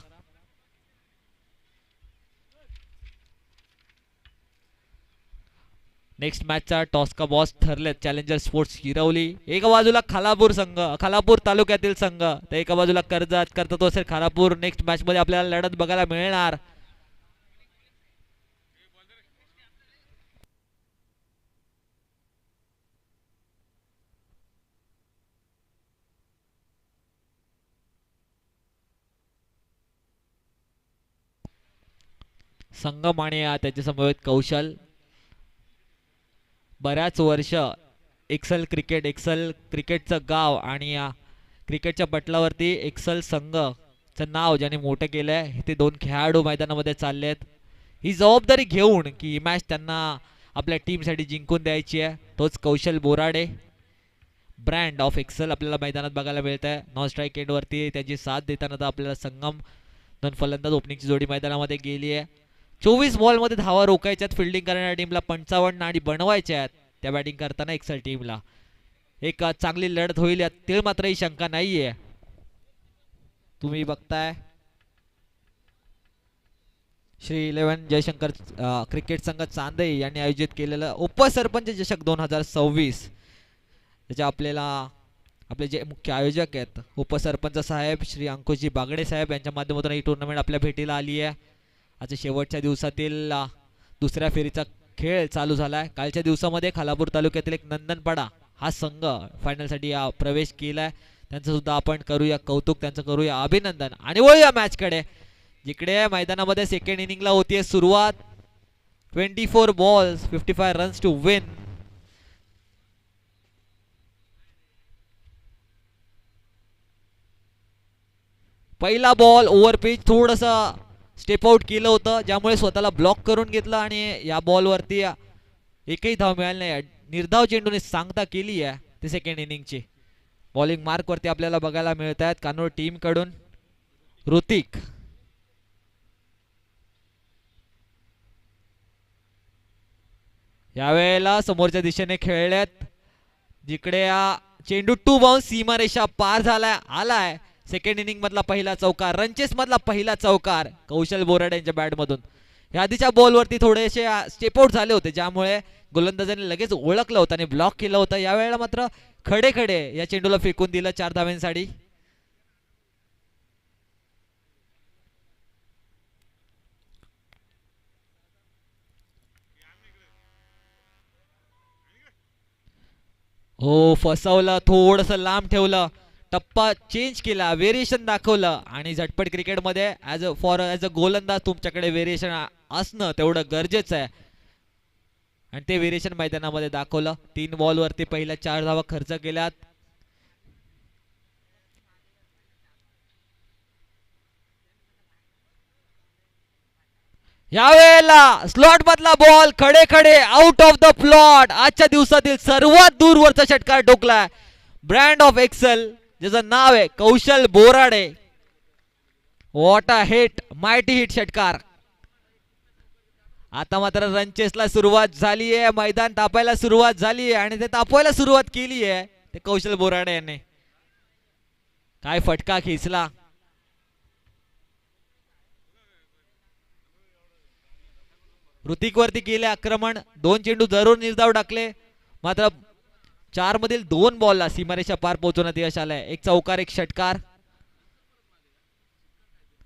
नेक्स्ट मॅचचा टॉस का बॉस ठरलेत चॅलेंजर स्पोर्ट्स शिरवली. एका बाजूला खालापूर संघ, खालापूर तालुक्यातील संघ, तर एका बाजूला कर्जत, कर्जत असेल खालापूर. नेक्स्ट मॅच मध्ये आपल्याला लढत बघायला मिळणार. संगम आणि त्याच्या समवेत कौशल. बऱ्याच वर्ष एक्सल क्रिकेटचं गाव आणि क्रिकेटच्या पटलावरती एक्सल संघचं नाव ज्याने मोठं केलंय, ते दोन खेळाडू मैदानामध्ये चाललेत. ही जबाबदारी घेऊन की ही मॅच त्यांना आपल्या टीमसाठी जिंकून द्यायची आहे. तोच कौशल बोराडे, ब्रँड ऑफ एक्सल आपल्याला मैदानात बघायला मिळत आहे. नॉन स्ट्राईक एंडवरती त्याची साथ देताना तर आपल्याला संगम दोन फलंदाज ओपनिंगची जोडी मैदानामध्ये गेली आहे. 24 बॉलमध्ये धावा रोखायच्यात फिल्डिंग करणाऱ्या टीमला, 55 आणि बनवायच्या आहेत त्या बॅटिंग करताना एक्सल टीमला. एक चांगली लढत होईल यात ते मात्र ही शंका नाहीये. तुम्ही बघताय श्री 11 जयशंकर क्रिकेट संघ चांदई यांनी आयोजित केलेलं उपसरपंच चषक 2026. त्याच्या आपले जे मुख्य आयोजक आहेत उपसरपंच साहेब श्री अंकुशजी बागडे साहेब यांच्या माध्यमातून ही टुर्नामेंट आपल्या भेटीला आली आहे. आज शेवटच्या दिवसातील दुसऱ्या फेरीचा खेळ चालू झालाय. कालच्या दिवसामध्ये खालापूर तालुक्यातील एक नंदनपाडा हा संघ फायनलसाठी प्रवेश केलाय. त्यांचं सुद्धा आपण करूया कौतुक, त्यांचं करूया अभिनंदन आणि वळूया मॅचकडे, जिकडे मैदानामध्ये सेकंड इनिंगला होतीये सुरुवात. 24 बॉल्स 55 रन्स टू विन. पहिला बॉल ओव्हर पिच थोडस स्टेप आउट केलं होतं, ज्यामुळे स्वतःला ब्लॉक करून घेतलं आणि या बॉलवरती एकही धाव मिळाली नाही. निर्धाव चेंडूने सांगता केली आहे ते सेकंड इनिंगची. बॉलिंग मार्क वरती आपल्याला बघायला मिळत आहेत कानोड टीम कडून ऋतिक. यावेळेला समोरच्या दिशेने खेळल्यात, जिकडे चेंडू 2 बाउन्स सीमारेषा पार झालाय. आलाय सेकंड इनिंग मधला पहिला चौकार, रनचेस मधला पहिला चौकार कौशल बोराडे यांच्या बॅट मधून. या आधीच्या बॉलवरती थोडेसे स्टेप आउट झाले होते, ज्यामुळे गोलंदाजाने लगेच ओळखलं होतं आणि ब्लॉक केलं होतं. यावेळेला मात्र खडे खडे या चेंडूला फेकून दिलं 4 धावांसाठी. हो फसवलं, थोडस लांब ठेवलं, टप्पा चेंज केला, व्हेरिएशन दाखवलं आणि झटपट क्रिकेटमध्ये ॲज अ गोलंदाज तुमच्याकडे व्हेरिएशन असणं तेवढं गरजेचं आहे आणि ते व्हेरिएशन मैदानामध्ये दाखवलं. 3 बॉलवरती पहिल्या 4 धावा खर्च केल्यात. यावेळेला स्लॉट मधला बॉल खडे खडे आउट ऑफ द प्लॉट. आजच्या दिवसातील सर्वात दूरवरचा षटकार ठोकलाय ब्रँड ऑफ एक्सल, ज्याचं नाव आहे Kaushal Borade. What a hit, mighty hit षटकार. आता मात्र रनचेसला सुरुवात झाली आहे, मैदान तापायला सुरुवात झाली आहे आणि ते तापवायला सुरुवात केली आहे ते कौशल बोराडे यांनी. काय फटका खेचला. ऋतिक वरती केले आक्रमण, 2 चेंडू जरूर निर्धाव टाकले, मात्र 4 मधील 2 बॉलला सीमारेषा पार पोहोचवण्यात यश आलंय. एक चौकार एक षटकार.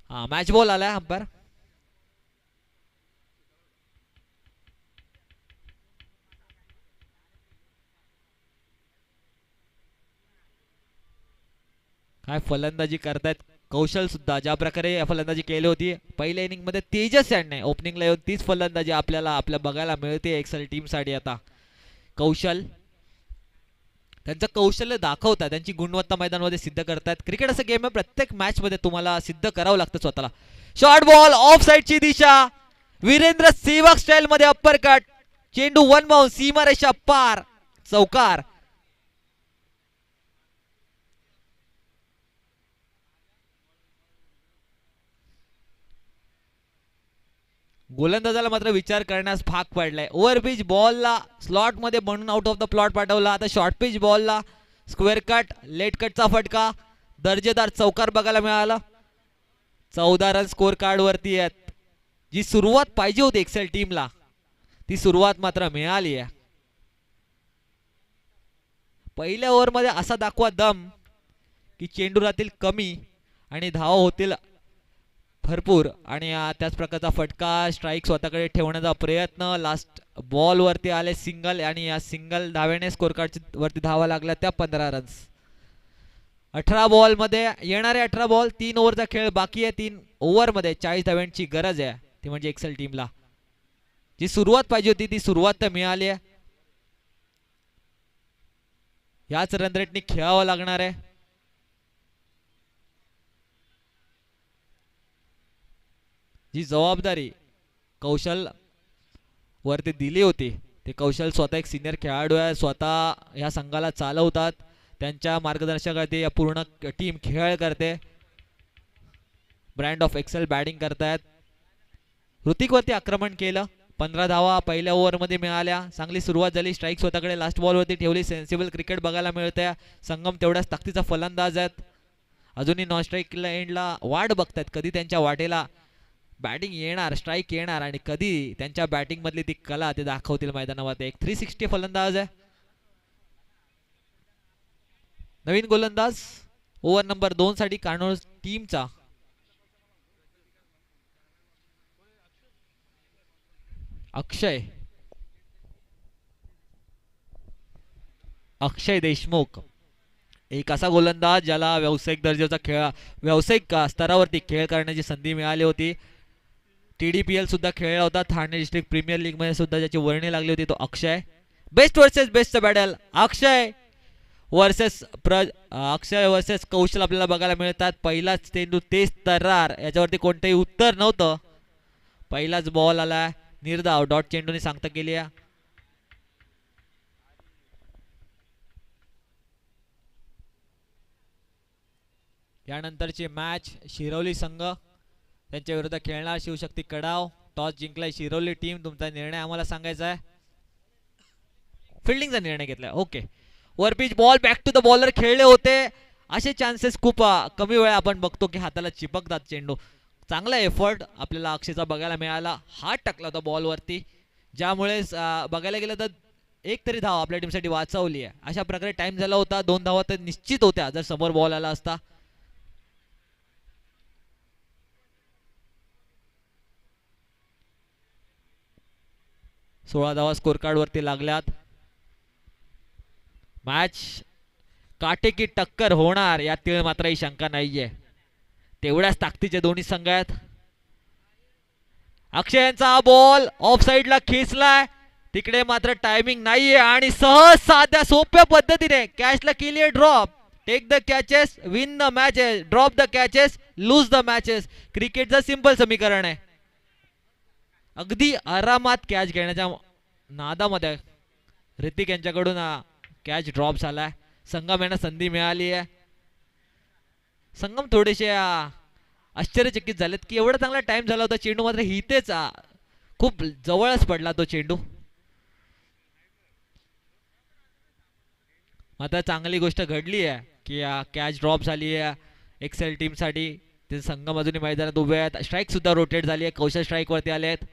हा मॅच बॉल आलाय अंपायर. काय फलंदाजी करतायत कौशल सुद्धा, ज्या प्रकारे फलंदाजी केली होती पहिल्या इनिंग मध्ये तेजस यांनी ओपनिंगला येऊन तीच फलंदाजी आपल्याला बघायला मिळते एक्सल टीम साठी. आता कौशल त्यांचं कौशल्य दाखवतात, त्यांची गुणवत्ता मैदानामध्ये सिद्ध करतात. क्रिकेट असं गेम आहे, प्रत्येक मॅच मध्ये तुम्हाला सिद्ध करावं लागतं स्वतःला. शॉर्ट बॉल ऑफ साइडची दिशा, वीरेंद्र सेवक स्टाईल मध्ये अप्पर कट, चेंडू 1 बाउन्स सीमारेषा पार, चौकार. गोलंदाजाला मात्र विचार करण्यास भाग पडलाय. ओव्हर पिच बॉलला स्लॉट मध्ये बनून आउट ऑफ द प्लॉट पाठवला. आता शॉर्ट पिच बॉलला स्क्वेअर कट लेट कटचा फटका, दर्जेदार चौकार बघायला मिळाला. 14 रन स्कोर कार्ड वरती आहेत. जी सुरुवात पाहिजे होती एक्सेल टीमला ती सुरुवात मात्र मिळाली आहे. पहिल्या ओव्हर मध्ये असा दाखवा दम की चेंडू राहतील कमी आणि धावा होतील भरपूर, आणि त्याच प्रकारचा फटका स्ट्राईक स्वतःकडे ठेवण्याचा प्रयत्न. लास्ट बॉल वरती आले सिंगल, आणि या सिंगल धावेने स्कोर कार्ड वरती धावा लागल्या त्या 15 रन्स. 18 बॉल मध्ये येणारे 18 बॉल, 3 ओव्हरचा खेळ बाकी आहे. 3 ओव्हर मध्ये 40 धाव्यांची गरज आहे. ती म्हणजे एक्सेल टीमला जी सुरुवात पाहिजे होती ती सुरुवात तर मिळाली आहे. याच रन रेटने खेळावं लागणार आहे. जी जबाबदारी कौशल वरती दिली होती ते कौशल स्वतः एक सिनियर खेळाडू आहे, स्वतः या संघाला चालवतात. त्यांच्या मार्गदर्शकाखाली या पूर्ण टीम खेळ करते. ब्रँड ऑफ एक्सेल बॅटिंग करतायत. ऋतिक वरती आक्रमण केलं. 15 धावा पहिल्या ओव्हर मध्ये मिळाल्या. चांगली सुरुवात झाली. स्ट्राईक स्वतःकडे लास्ट बॉल वरती ठेवली. सेन्सिबल क्रिकेट बघायला मिळते. संगम तेवढ्याच ताकदीचा फलंदाज आहेत. अजूनही नॉन स्ट्राईक एंडला वाट बघतायत कधी त्यांच्या वाटेला बॅटिंग येणार, स्ट्राईक येणार, आणि कधी त्यांच्या बॅटिंग मधली ती कला ते दाखवतील मैदानामध्ये. एक 360 फलंदाज आहे. नवीन गोलंदाज ओव्हर नंबर 2 साठी कानोर टीमचा अक्षय देशमुख. एक असा गोलंदाज ज्याला व्यावसायिक दर्जाचा खेळ, व्यावसायिक स्तरावरती खेळ करण्याची संधी मिळाली होती. TDPL सुद्धा खेळला होता. ठाणे डिस्ट्रिक्ट प्रीमियर लीग मध्ये सुद्धा ज्याची वर्णी लागली होती तो अक्षय. बेस्ट वर्सेस बेस्ट बॅटल अक्षय वर्सेस कौशल आपल्याला बघायला मिळतात. पहिलाच चेंडू तेज तर्रार, याच्यावरती कोणतेही उत्तर नव्हतं. पहिलाच बॉल आला निर्धाव, डॉट चेंडूने सांगता केली आहे. यानंतरची मॅच शिरवली संघ त्यांच्या विरुद्ध खेळणार शिवशक्ती कडाव. टॉस जिंकलाय शिरवली टीम. तुमचा निर्णय आम्हाला सांगायचा आहे. फिल्डिंगचा निर्णय घेतलाय. ओके. वर pitch ball back to the bowler खेळले होते. असे चान्सेस खूप कमी वेळा आपण बघतो की हाताला चिपकतात चेंडू. चांगला एफर्ट आपल्याला अक्षयचा बघायला मिळाला. हात टाकला होता बॉल वरती, ज्यामुळे बघायला गेलं तर एक तरी धाव आपल्या टीमसाठी वाचवली आहे. अशा प्रकारे टाइम झाला होता. 2 धावा तर निश्चित होत्या जर समोर बॉल आला असता. सोळा धावा स्कोर कार्ड वरती लागल्यात. मॅच काटेकी टक्कर होणार यातील मात्रही शंका नाहीये. तेवढ्याच ताकदीचे दोन्ही संघ आहेत. अक्षयांचा हा बॉल ऑफ साइडला खेचलाय. तिकडे मात्र टायमिंग नाहीये आणि सहज साध्या सोप्या पद्धतीने कॅचला केलीये drop. Take the catches, win the matches, drop the catches, lose the matches. क्रिकेटचं सिंपल समीकरण आहे. अगदी आरामात कॅच घेण्याच्या नादामध्ये ऋतिक यांच्याकडून कॅच ड्रॉप झालाय. संगम यांना संधी मिळाली आहे. संगम थोडेसे आश्चर्यचकित झालेत की एवढा चांगला टाइम झाला होता. चेंडू मात्र हितेच खूप जवळच पडला तो चेंडू. मात्र चांगली गोष्ट घडली आहे की कॅच ड्रॉप झाली आहे एक्सेल टीम साठी. ते संगम अजूनही मैदानात उभे आहेत. स्ट्राईक सुद्धा रोटेट झाली आहे. कौशल स्ट्राईक वरती आले आहेत.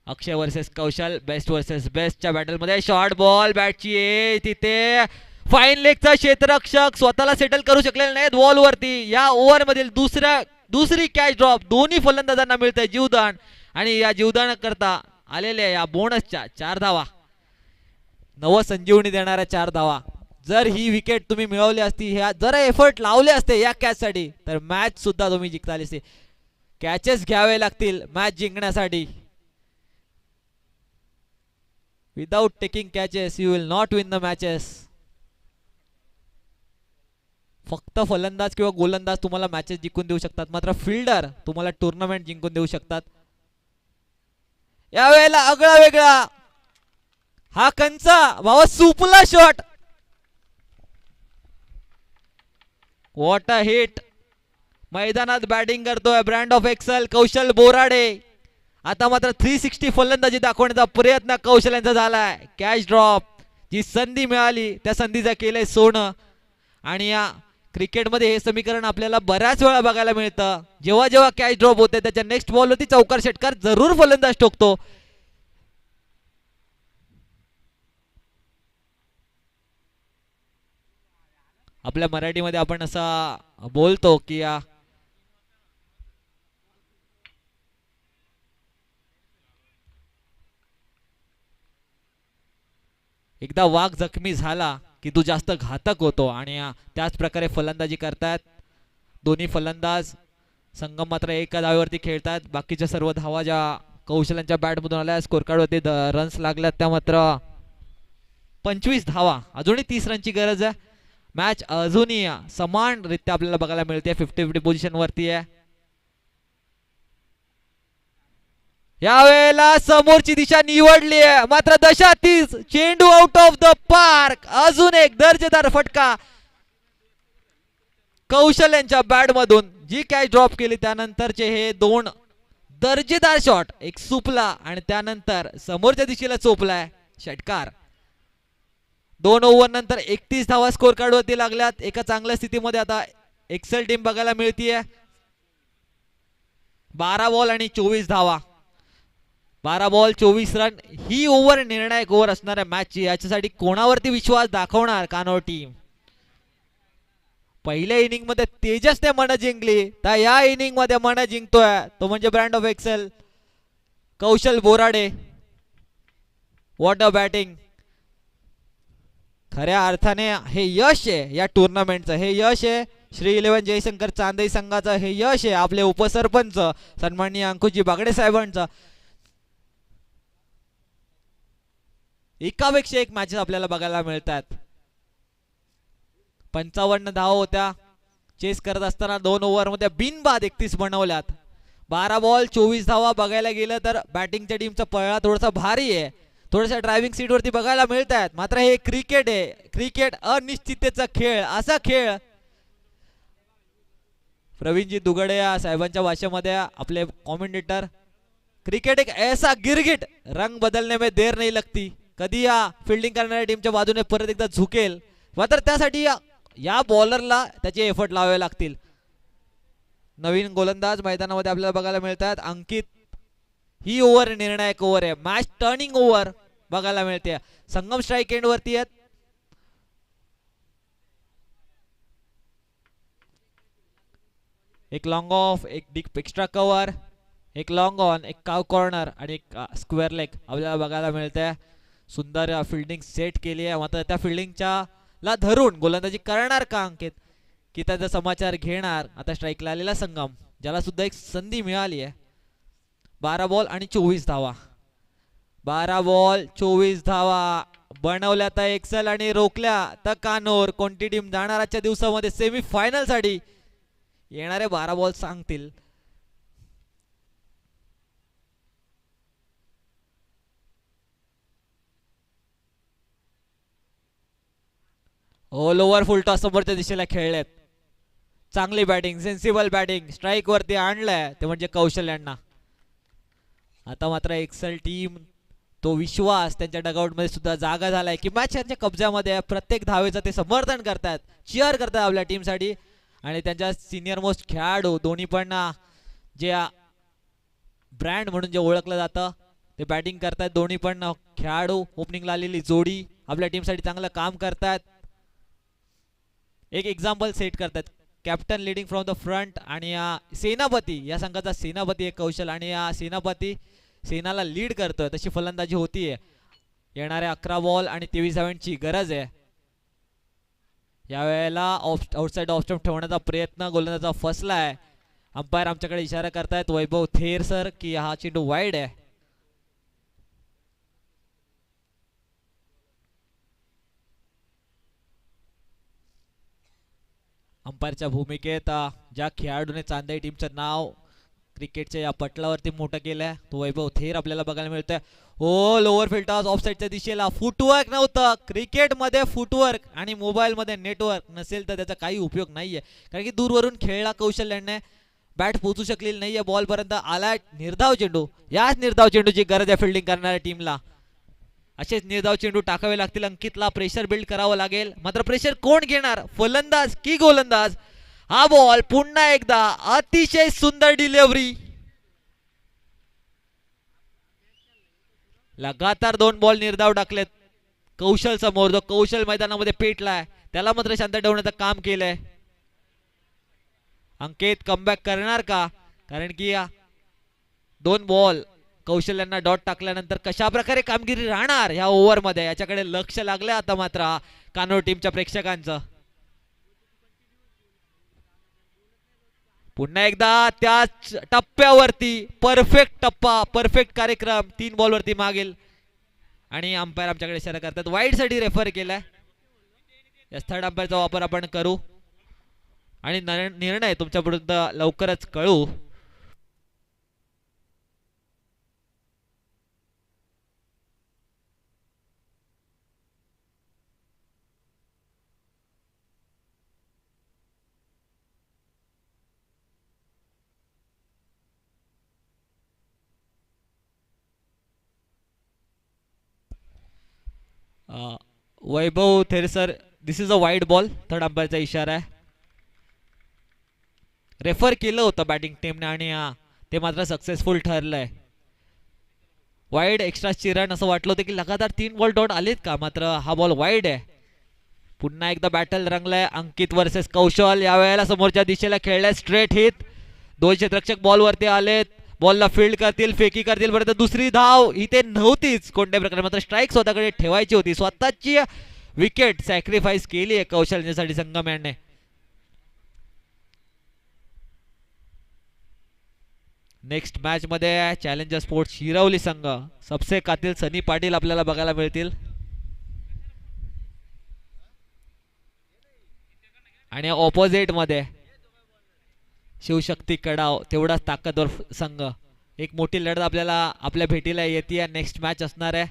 अक्षय वर्सेस कौशल, बेस्ट वर्सेस बेस्टच्या बॅटल मध्ये. शॉर्ट बॉल बॅटची आहे तिथे. फाईन लेगचा क्षेत्ररक्षक स्वतःला सेटल करू शकलेला नाहीत बॉल वरती. या ओव्हर मधील दुसरी कॅच ड्रॉप दोन्ही फलंदाजांना मिळते जीवदान, आणि या जीवदान करता आलेल्या या बोनसच्या 4 धावा, नव संजीवनी देणाऱ्या 4 धावा. जर ही विकेट तुम्ही मिळवली असती, ह्या जरा एफर्ट लावले असते या कॅच साठी, तर मॅच सुद्धा तुम्ही जिंकता आली असते. कॅचेस घ्यावे लागतील मॅच जिंकण्यासाठी. Without taking catches you will not win the matches. फक्त फलंदाज किंवा गोलंदाज तुम्हाला मॅचेस जिंकून देऊ शकतात, मात्र फिल्डर तुम्हाला टुर्नामेंट जिंकून देऊ शकतात. यावेळेला आगळा वेगळा हा कंचा भावा सुपला शॉट. What a hit. मैदानात बॅटिंग करतोय brand of excel Kaushal Borade. आता मात्र 360 फलंदाजी दाखवण्याचा प्रयत्न कौशल्यांचा झालाय. कॅच ड्रॉप, जी संधी मिळाली त्या संधीचा केलंय सोनं. आणि या क्रिकेटमध्ये हे समीकरण आपल्याला बऱ्याच वेळा बघायला मिळतं. जेव्हा जेव्हा कॅच ड्रॉप होते त्याच्या नेक्स्ट बॉलवरती चौकार षटकार जरूर फलंदाज ठोकतो. आपल्या मराठीमध्ये आपण असा बोलतो की एकदा वाघ जखमी झाला की तू जास्त घातक होतो. आणि त्याच प्रकारे फलंदाजी करतात दोन्ही फलंदाज. संगम मात्र एका धावेवरती खेळतात. बाकीच्या सर्व धावा ज्या कौशल्यांच्या बॅटमधून आल्या, स्कोर कार्डवरती रन्स लागल्यात त्या मात्र 25 धावा. अजूनही 30 रनची गरज आहे. मॅच अजूनही समानरित्या आपल्याला बघायला मिळते. 50-50 पोझिशन वरती आहे. यावेळेला समोरची दिशा निवडली आहे, मात्र दशा तीच, चेंडू आउट ऑफ द पार्क. अजून एक दर्जेदार फटका कौशल्यांच्या बॅट मधून. जी कॅच ड्रॉप केली त्यानंतरचे हे दोन दर्जेदार शॉट, एक सुपला आणि त्यानंतर समोरच्या दिशेला चोपलाय षटकार. 2 ओव्हर नंतर 31 धावा स्कोर कार्ड वरती लागल्यात. एका चांगल्या स्थितीमध्ये आता एक्सेल टीम बघायला मिळतीये. 12 बॉल आणि 24 धावा. 12 बॉल 24 रन. ही ओव्हर निर्णायक ओव्हर असणार आहे मॅचची. याच्यासाठी कोणावरती विश्वास दाखवणार कानोर टीम. पहिल्या इनिंग मध्ये तेजसने मन जिंकली, तर या इनिंग मध्ये मन जिंकतोय तो म्हणजे brand of excel Kaushal Borade. What a batting. खऱ्या अर्थाने हे यश आहे या टुर्नामेंटचं. हे यश आहे श्री 11 जयशंकर चांदई संघाचं. हे यश आहे आपले उपसरपंच सन्माननीय अंकुशजी बागडे साहेबांचं. एकापेक्षा एक मॅचेस आपल्याला बघायला मिळतात. 55 धावा होत्या चेस करत असताना 2 ओव्हर मध्ये बिनबाद 31 बनवल्यात. 12 बॉल 24 धावा. बघायला गेलं तर बॅटिंगच्या टीमचा पळा थोडासा भारी आहे. थोड्याशा ड्रायव्हिंग सीट वरती बघायला मिळत आहेत. मात्र हे क्रिकेट आहे. क्रिकेट अनिश्चिततेचा खेळ. असा खेळ प्रवीणजी दुगडे साहेबांच्या भाषेमध्ये आपले कॉमेंटेटर, क्रिकेट एक ऐसा गिरगिट, रंग बदलने में देर नहीं लगती. कधी या फिल्डिंग करणाऱ्या टीमच्या बाजूने परत एकदा झुकेल, मात्र त्यासाठी या बॉलरला त्याचे एफर्ट लावावे लागतील. नवीन गोलंदाज मैदानामध्ये आपल्याला बघायला मिळतात. अंकित, ही ओव्हर निर्णायक ओव्हर आहे. मॅच टर्निंग ओव्हर बघायला मिळते. संगम स्ट्राईक एंड वरती आहेत. एक लॉंग ऑफ, एक डीप एक्स्ट्रा कव्हर, एक लॉंग ऑन, एक काव कॉर्नर आणि एक स्क्वेअर लेग आपल्याला बघायला मिळते. सुंदर फिल्डिंग सेट केली आहे. मात्र त्या फिल्डिंगच्या ला धरून गोलंदाजी करणार का अंकित, की त्याचा समाचार घेणार आता स्ट्राईकला आलेला संगम, ज्याला सुद्धा एक संधी मिळाली आहे. 12 बॉल आणि 24 धावा. 12 बॉल 24 धावा बनवल्या तर एक्सेल आणि रोखल्या तर कानोर. कोणती टीम जाणार आजच्या दिवसामध्ये सेमी फायनल साठी, येणारे 12 बॉल सांगतील. ऑल ओव्हर फुल टॉस समोरच्या दिशेला खेळलेत. चांगली बॅटिंग, सेन्सिबल बॅटिंग, स्ट्राईक वरती आणलंय ते म्हणजे कौशल्यांना. आता मात्र एक्सेल टीम, तो विश्वास त्यांच्या डगआउट मध्ये सुद्धा जागा झालाय की मॅच त्यांच्या कब्जामध्ये. प्रत्येक धावेचं ते समर्थन करतात, चिअर करतात आपल्या टीमसाठी. आणि त्यांच्या सिनियर मोस्ट खेळाडू दोन्ही पण जे ब्रँड म्हणून जे ओळखलं जातं ते बॅटिंग करतात. दोन्ही पण खेळाडू ओपनिंगला आलेली जोडी आपल्या टीमसाठी चांगलं काम करतात. एक एक्झाम्पल सेट करतात. Captain leading from the front आणि सेनापती, या संघाचा सेनापती एक कौशल, आणि सेनापती सेनाला लीड करतोय तशी फलंदाजी होतीये. येणाऱ्या 11 बॉल आणि 23 धावांची गरज आहे. यावेळेला आउटसाइड ऑफ स्टंप ठेवण्याचा प्रयत्न गोलंदाजा फसलाय. अंपायर आमच्याकडे इशारा करतायत वैभव थेर सर की हा चेंडू वाईड आहे. अंपायरच्या भूमिकेत ज्या खेळाडूने चांदई टीमचं नाव क्रिकेटच्या या पटलावरती मोठं केलंय तो वैभव थेर आपल्याला बघायला मिळतोय. हो, लोअर फील्ड टॉस ऑफ साईडच्या दिशेला. फुटवर्क नव्हतं क्रिकेटमध्ये. फुटवर्क आणि मोबाईल मध्ये नेटवर्क नसेल तर त्याचा काही उपयोग नाहीये, कारण की दूरवरून खेळला कौशल्याने. बॅट पोहोचू शकलेली नाहीये बॉल पर्यंत. आलाय निर्धाव चेंडू. याच निर्धाव चेंडूची गरज आहे फिल्डिंग करणाऱ्या टीमला. असेच निर्धाव चेंडू टाकावे लागतील. अंकितला प्रेशर बिल्ड करावं लागेल. मात्र प्रेशर कोण घेणार, फलंदाज की गोलंदाज? हा बॉल पुन्हा एकदा अतिशय सुंदर डिलिव्हरी. लगातार 2 बॉल निर्धाव टाकलेत कौशल समोर. जो कौशल मैदानामध्ये पेटलाय त्याला मात्र शांत ठेवण्याचं काम केलंय. अंकित कमबॅक करणार का? कारण की 2 बॉल कौशल्यांना डॉट टाकल्यानंतर कशा प्रकारे कामगिरी राहणार ह्या ओव्हरमध्ये याच्याकडे लक्ष लागलंय आता मात्र कानोर टीमच्या प्रेक्षकांचं. पुन्हा एकदा त्याच टप्प्यावरती परफेक्ट टप्पा, परफेक्ट कार्यक्रम. 3 बॉलवरती मागेल आणि अंपायर आमच्याकडे इशारा करतात. वाईड साठी रेफर केलाय. या थर्ड अंपायरचा वापर आपण करू आणि निर्णय तुमच्यापर्यंत लवकरच कळू. Vaibhav Thersar, this is a wide ball. Third अंपायरचा इशारा आहे. रेफर केलं होतं बॅटिंग टीमने आणि ते मात्र सक्सेसफुल ठरलंय. वाईड एक्स्ट्रा रन असं वाटलं होतं की लगातार 3 बॉल डॉट आलेत का, मात्र हा बॉल वाईड आहे. पुन्हा एकदा बॅटल रंगलाय. अंकित वर्सेस कौशल. यावेळेला समोरच्या दिशेला खेळलाय स्ट्रेट हिट. 2 क्षेत्ररक्षक बॉलवरती आलेत. बॉलला फील्ड करतील, फेकी करतील. बरं, दुसरी धाव इथे नव्हतीच कोणत्या प्रकारे, मात्र स्ट्राईक स्वतःकडे ठेवायची होती. स्वतःची विकेट सॅक्रिफाईस केली आहे कौशल्यासाठी संगमनेरने. नेक्स्ट मॅच मध्ये चॅलेंजर स्पोर्ट्स शिरवली संघ सबसे कातील सनी पाटील आपल्याला बघायला मिळतील आणि ऑपोजिट मध्ये शिवशक्ती कडाव. तेवढाच ताकदवर संघ. एक मोठी लढत आपल्याला आपल्या भेटीला येते. नेक्स्ट मॅच असणार आहे.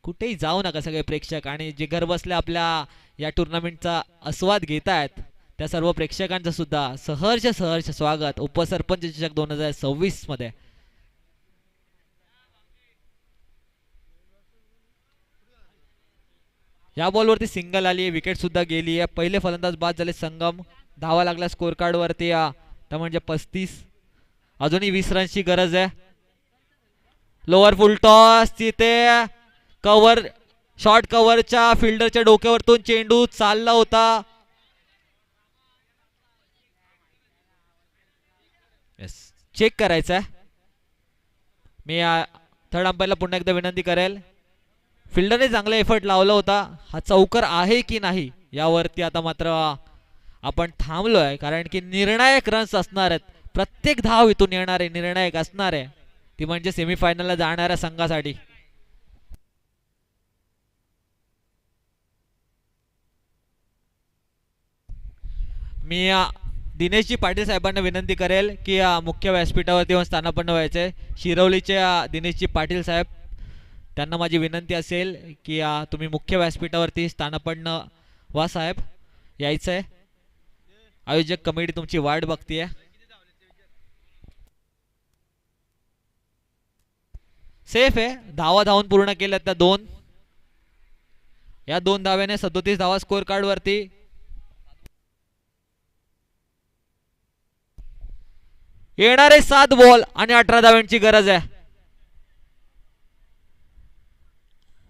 कुठेही जाऊ नका सगळे प्रेक्षक, आणि जे घर बसल्या आपल्या या टुर्नामेंटचा आस्वाद घेत आहेत त्या सर्व प्रेक्षकांचं सुद्धा सहर्ष स्वागत उपसरपंच चषक 2026 मध्ये. या बॉलवरती सिंगल आली आहे, विकेट सुद्धा गेली आहे. पहिले फलंदाज बाद झाले संगम. धावा लागला स्कोर कार्ड वरती त्या म्हणजे 35. अजूनही 20 रनची गरज आहे. लोअर फुल टॉस तिथे कव्हर, शॉर्ट कव्हरच्या फिल्डरच्या डोक्यावरतून चेंडू चालला होता. चेक करायचा आहे. मी थर्ड अंपायरला पुन्हा एकदा विनंती करेल. फिल्डरने चांगला एफर्ट लावला होता. हा चौकर आहे की नाही यावरती आता मात्र आपण थांबलोय, कारण की निर्णायक रन्स असणार आहेत. प्रत्येक धाव इथून येणारे निर्णायक असणार आहे, ती म्हणजे सेमीफायनलला जाणाऱ्या संघासाठी. मी दिनेशजी पाटील साहेबांना विनंती करेल की मुख्य व्यासपीठावरती येऊन स्थानापन्न व्हायचे. शिरवलीचे दिनेशजी पाटील साहेब, त्यांना माझी विनंती असेल की तुम्ही मुख्य व्यासपीठावरती स्थानापन्न व्हा साहेब. यायचं आहे. आयोजक कमिटी तुमची वाट बघतीये. सेफ आहे. धावा धावून पूर्ण केल्या त्या 2. या 2 धाव्याने 37 धावा स्कोर कार्ड वरती. येणारे 7 बॉल आणि 18 धाव्यांची गरज आहे.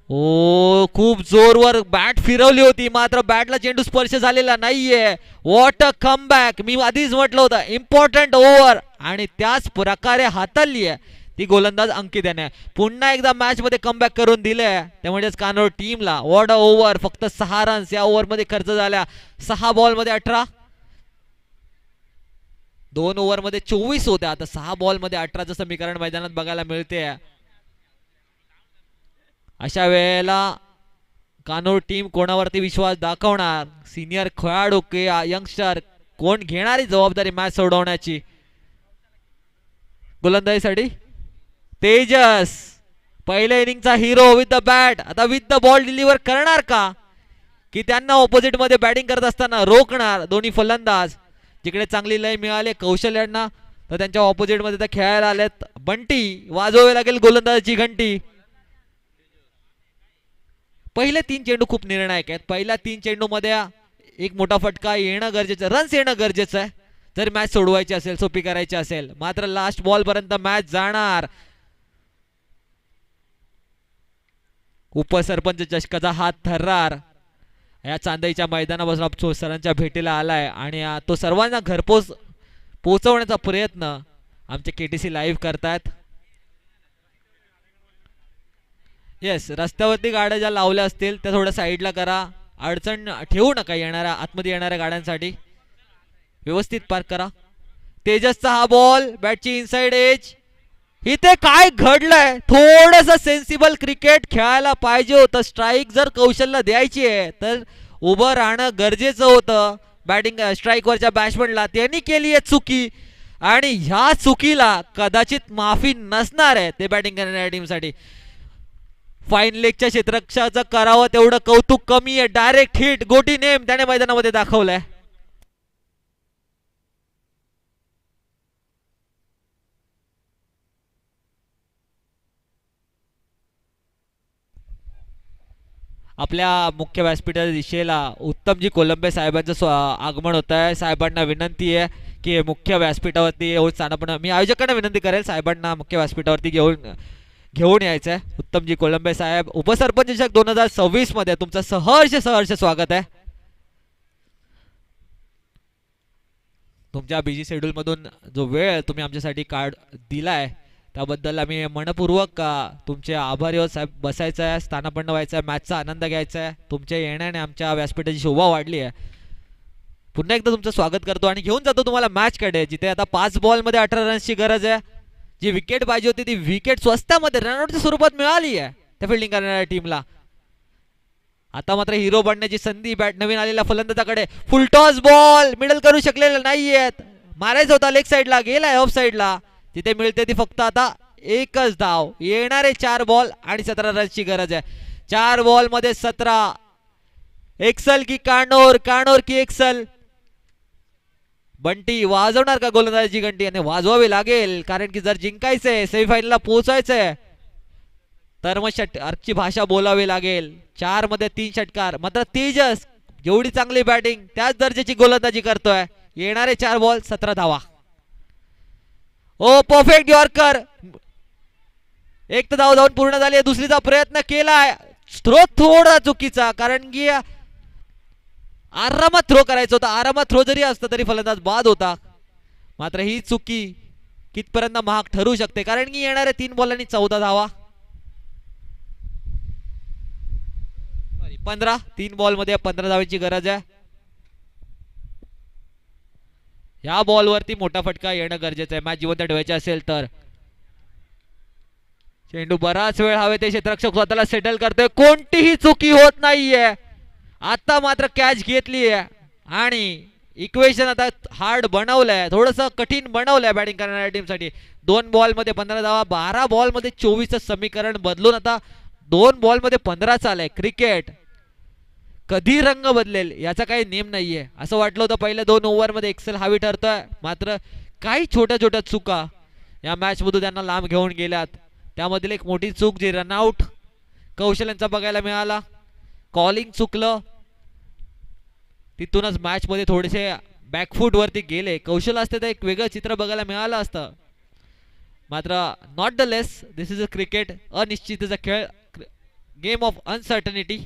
ओ, खूप जोरवर बॅट फिरवली होती, मात्र बॅटला चेंडू स्पर्श झालेला नाहीये. What a comeback. मी आधीच म्हटलं होतं इम्पॉर्टंट ओव्हर, आणि त्याच प्रकारे हाताळली आहे ती गोलंदाज अंकित याने. पुन्हा एकदा मॅच मध्ये कमबॅक करून दिले, त्यामुळेच कानोर टीमला. What a over. फक्त 6 रन्स या ओव्हर मध्ये खर्च झाल्या. 6 बॉल मध्ये 18. 2 ओव्हर मध्ये 24 होत्या. आता 6 बॉल मध्ये 18चं समीकरण मैदानात बघायला मिळते. अशा वेळेला कानोर टीम कोणावरती विश्वास दाखवणार? सिनियर खेळाडू के यंगस्टर कोण घेणारी जबाबदारी मॅच सोडवण्याची? गोलंदाजीसाठी तेजस, पहिल्या इनिंगचा हिरो विथ द बॅट. आता विथ द बॉल डिलिव्हर करणार का, की त्यांना ऑपोजिट मध्ये बॅटिंग करत असताना रोखणार दोन्ही फलंदाज? जिकडे चांगली लय मिळाली कौशल यांना, तर त्यांच्या ऑपोजिट मध्ये खेळायला आलेत बंटी. वाजवावी लागेल गोलंदाजाची घंटी. पहिले 3 चेंडू खूप निर्णायक आहेत. पहिल्या 3 चेंडू मध्ये एक मोठा फटका येणं गरजेचं, रन्स येणं गरजेचं आहे जर मॅच सोडवायची असेल, सोपी करायची असेल. मात्र लास्ट बॉल पर्यंत मॅच जाणार. उपसरपंच चषकाचा हात थर्रार या चांदईच्या मैदानापासून सरांच्या भेटीला आलाय आणि तो सर्वांना घरपोच पोहोचवण्याचा प्रयत्न आमचे केटीसी लाईव्ह करतायत. येस, रस्त्यावरती गाड्या ज्या लावल्या असतील त्या थोड्या साईडला करा. अडचण ठेवू नका येणाऱ्या आतमध्ये येणाऱ्या गाड्यांसाठी. व्यवस्थित पार्क करा. तेजसचा हा बॉल बॅटची इनसाइड एज. इथे काय घडलंय? थोडस सेन्सिबल क्रिकेट खेळायला पाहिजे होतं. स्ट्राईक जर कौशल्य द्यायची आहे तर उभं राहणं गरजेचं होतं. बॅटिंग स्ट्राईकवरच्या बॅट्समनला त्यांनी केली आहे चुकी आणि ह्या चुकीला कदाचित माफी नसणार आहे ते बॅटिंग करणाऱ्या टीमसाठी. फाईन लेगच्या क्षेत्ररक्षाचं करावं तेवढं कौतुक कमी आहे. डायरेक्ट हिट गोटी नेम त्याने मैदानामध्ये दाखवलाय. आपल्या मुख्य व्यासपीठाच्या दिशेला उत्तमजी कोलंबे साहेबांचं आगमन होत आहे. साहेबांना विनंती आहे की मुख्य व्यासपीठावरती येऊन स्थानापन्न. मी आयोजकांना विनंती करेल साहेबांना मुख्य व्यासपीठावरती घेऊन यायचं आहे. उत्तमजी कोलंबे साहेब, उपसरपंच चषक 2026 मध्ये तुमचं सहर्ष स्वागत आहे. तुमच्या बिझी शेड्यूल मधून जो वेळ तुम्ही आमच्यासाठी दिलाय त्याबद्दल आम्ही मनपूर्वक तुमचे आभारी आहोत साहेब. बसायचं आहे, स्थानापन्न व्हायचं आहे, मॅचचा आनंद घ्यायचा आहे. तुमच्या येण्याने आमच्या व्यासपीठाची शोभा वाढली आहे. पुन्हा एकदा तुमचं स्वागत करतो आणि घेऊन जातो तुम्हाला मॅच कडे, जिथे आता 5 बॉलमध्ये 18 रन्सची गरज आहे. जी विकेट पाहिजे होती ती विकेट स्वस्तामध्ये रनआउटच्या स्वरूपात मिळाली आहे त्या फिल्डिंग करणाऱ्या टीमला. आता मात्र हिरो बनण्याची संधी नवीन आलेल्या फलंदाजाकडे. फुलटॉस बॉल मिडल करू शकलेला नाहीयेत. मारायचा होता लेग साईडला, गेलाय ऑफ साईडला. तिथे मिळते ती फक्त आता एकच धाव. येणारे 4 बॉल आणि 17 रन्सची गरज आहे. 4 बॉल मध्ये 17. एक्सल की कानोर, कानोर की एक्सल. बंटी वाजवणार का गोलंदाजाची घंटी? आणि वाजवावी लागेल, कारण की जर जिंकायचंय, सेमीफायनलला पोहोचायचंय तर मग षटकारची भाषा बोलावी लागेल. 4 मध्ये 3 षटकार. मात्र तेजस जेवढी चांगली बॅटिंग त्याच दर्जाची गोलंदाजी करतोय. येणारे 4 बॉल 17 धावा. ओ परफेक्ट यॉर्कर. एक तर धाव जाऊन पूर्ण झाली. दुसरीचा प्रयत्न केलाय. थ्रो थोडा चुकीचा, कारण की आरामात थ्रो करायचा होता. आरामात थ्रो जरी असता तरी फलंदाज बाद होता. मात्र ही चुकी कितपर्यंत महाग ठरू शकते, कारण की येणाऱ्या 3 बॉलांनी 14 धावा. 15. 3 बॉल मध्ये 15 धावांची गरज आहे. या बॉलवरती मोठा फटका येणं गरजेचं आहे मॅच जिवंत ठेवायची असेल तर. चेंडू बराच वेळ हवे ते क्षेत्ररक्षक स्वतःला सेटल करतोय. कोणतीही चुकी होत नाहीये. आता मात्र कॅच घेतली आहे आणि इक्वेशन आता हार्ड बनवलंय, थोडस कठीण बनवलंय बॅटिंग करणाऱ्या टीमसाठी. 2 बॉल मध्ये 15 धावा, 12 बॉल मध्ये 24चं समीकरण बदलून आता 2 बॉल मध्ये 15 चालय. क्रिकेट कधी रंग बदलेल याचा काही नेम नाहीये. असं वाटलं होतं पहिल्या 2 ओव्हर मध्ये एक्सेल हावी ठरतोय, मात्र काही छोट्या छोट्या चुका या मॅच मधून त्यांना लांब घेऊन गेल्यात. त्यामधील एक मोठी चूक जी रनआउट कौशल्यांचा बघायला मिळाला. कॉलिंग चुकलं, तिथूनच मॅच मध्ये थोडेसे बॅकफूट वरती गेले. कौशल असते तर एक वेगळं चित्र बघायला मिळालं असतं. मात्र not the less this is a cricket. अनिश्चिततेचा खेळ, गेम ऑफ अनसर्टनिटी.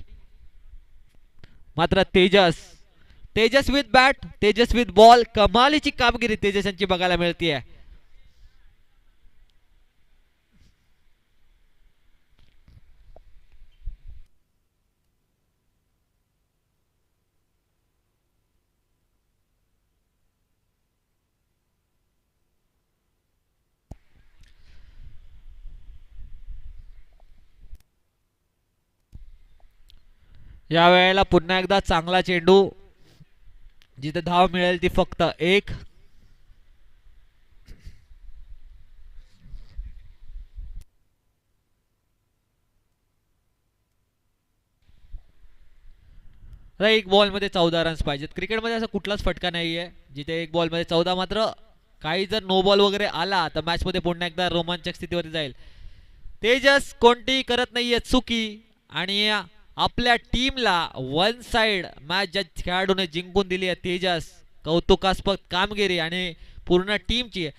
मात्र Tejas with bat, Tejas with ball, कमालीची कामगिरी तेजस यांची बघायला मिळते. या वेळेला पुन्हा एकदा चांगला चेंडू, जिथे धाव मिळेल ती फक्त 1. एक बॉल मध्ये 14 रन्स पाहिजेत. क्रिकेटमध्ये असा कुठलाच फटका नाहीये जिथे एक बॉल मध्ये 14. मात्र काही जर नो बॉल वगैरे आला तर मॅच मध्ये पुन्हा एकदा रोमांचक स्थितीवरती जाईल. तेजस कोणतीही करत नाहीये चुकी आणि आपल्या टीमला वन साइड मॅच ज्या खेळाडूने जिंकून दिली आहे तेजस, कौतुकास्पद कामगिरी आणि पूर्ण टीमची.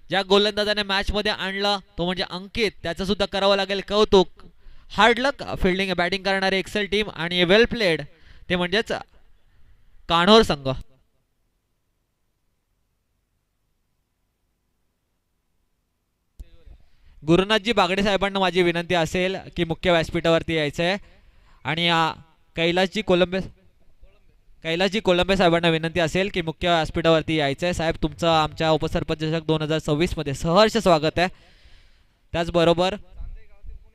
ज्या गोलंदाजाने मॅच मध्ये आणलं तो म्हणजे अंकित, त्याचं सुद्धा करावं लागेल कौतुक. हार्ड लक फिल्डिंग बॅटिंग करणारी एक्सेल टीम आणि वेल प्लेड ते म्हणजेच कान्होर संघ. गुरुनाथजी बागडे साहेबांना माझी विनंती असेल की मुख्य व्यासपीठावरती यायचं आहे आणि कैलासजी कोलंबे साहेबांना विनंती असेल की मुख्य व्यासपीठावरती यायचं आहे. साहेब तुमचं आमच्या उपसरपंच 2026 मध्ये सहर्ष स्वागत आहे. त्याचबरोबर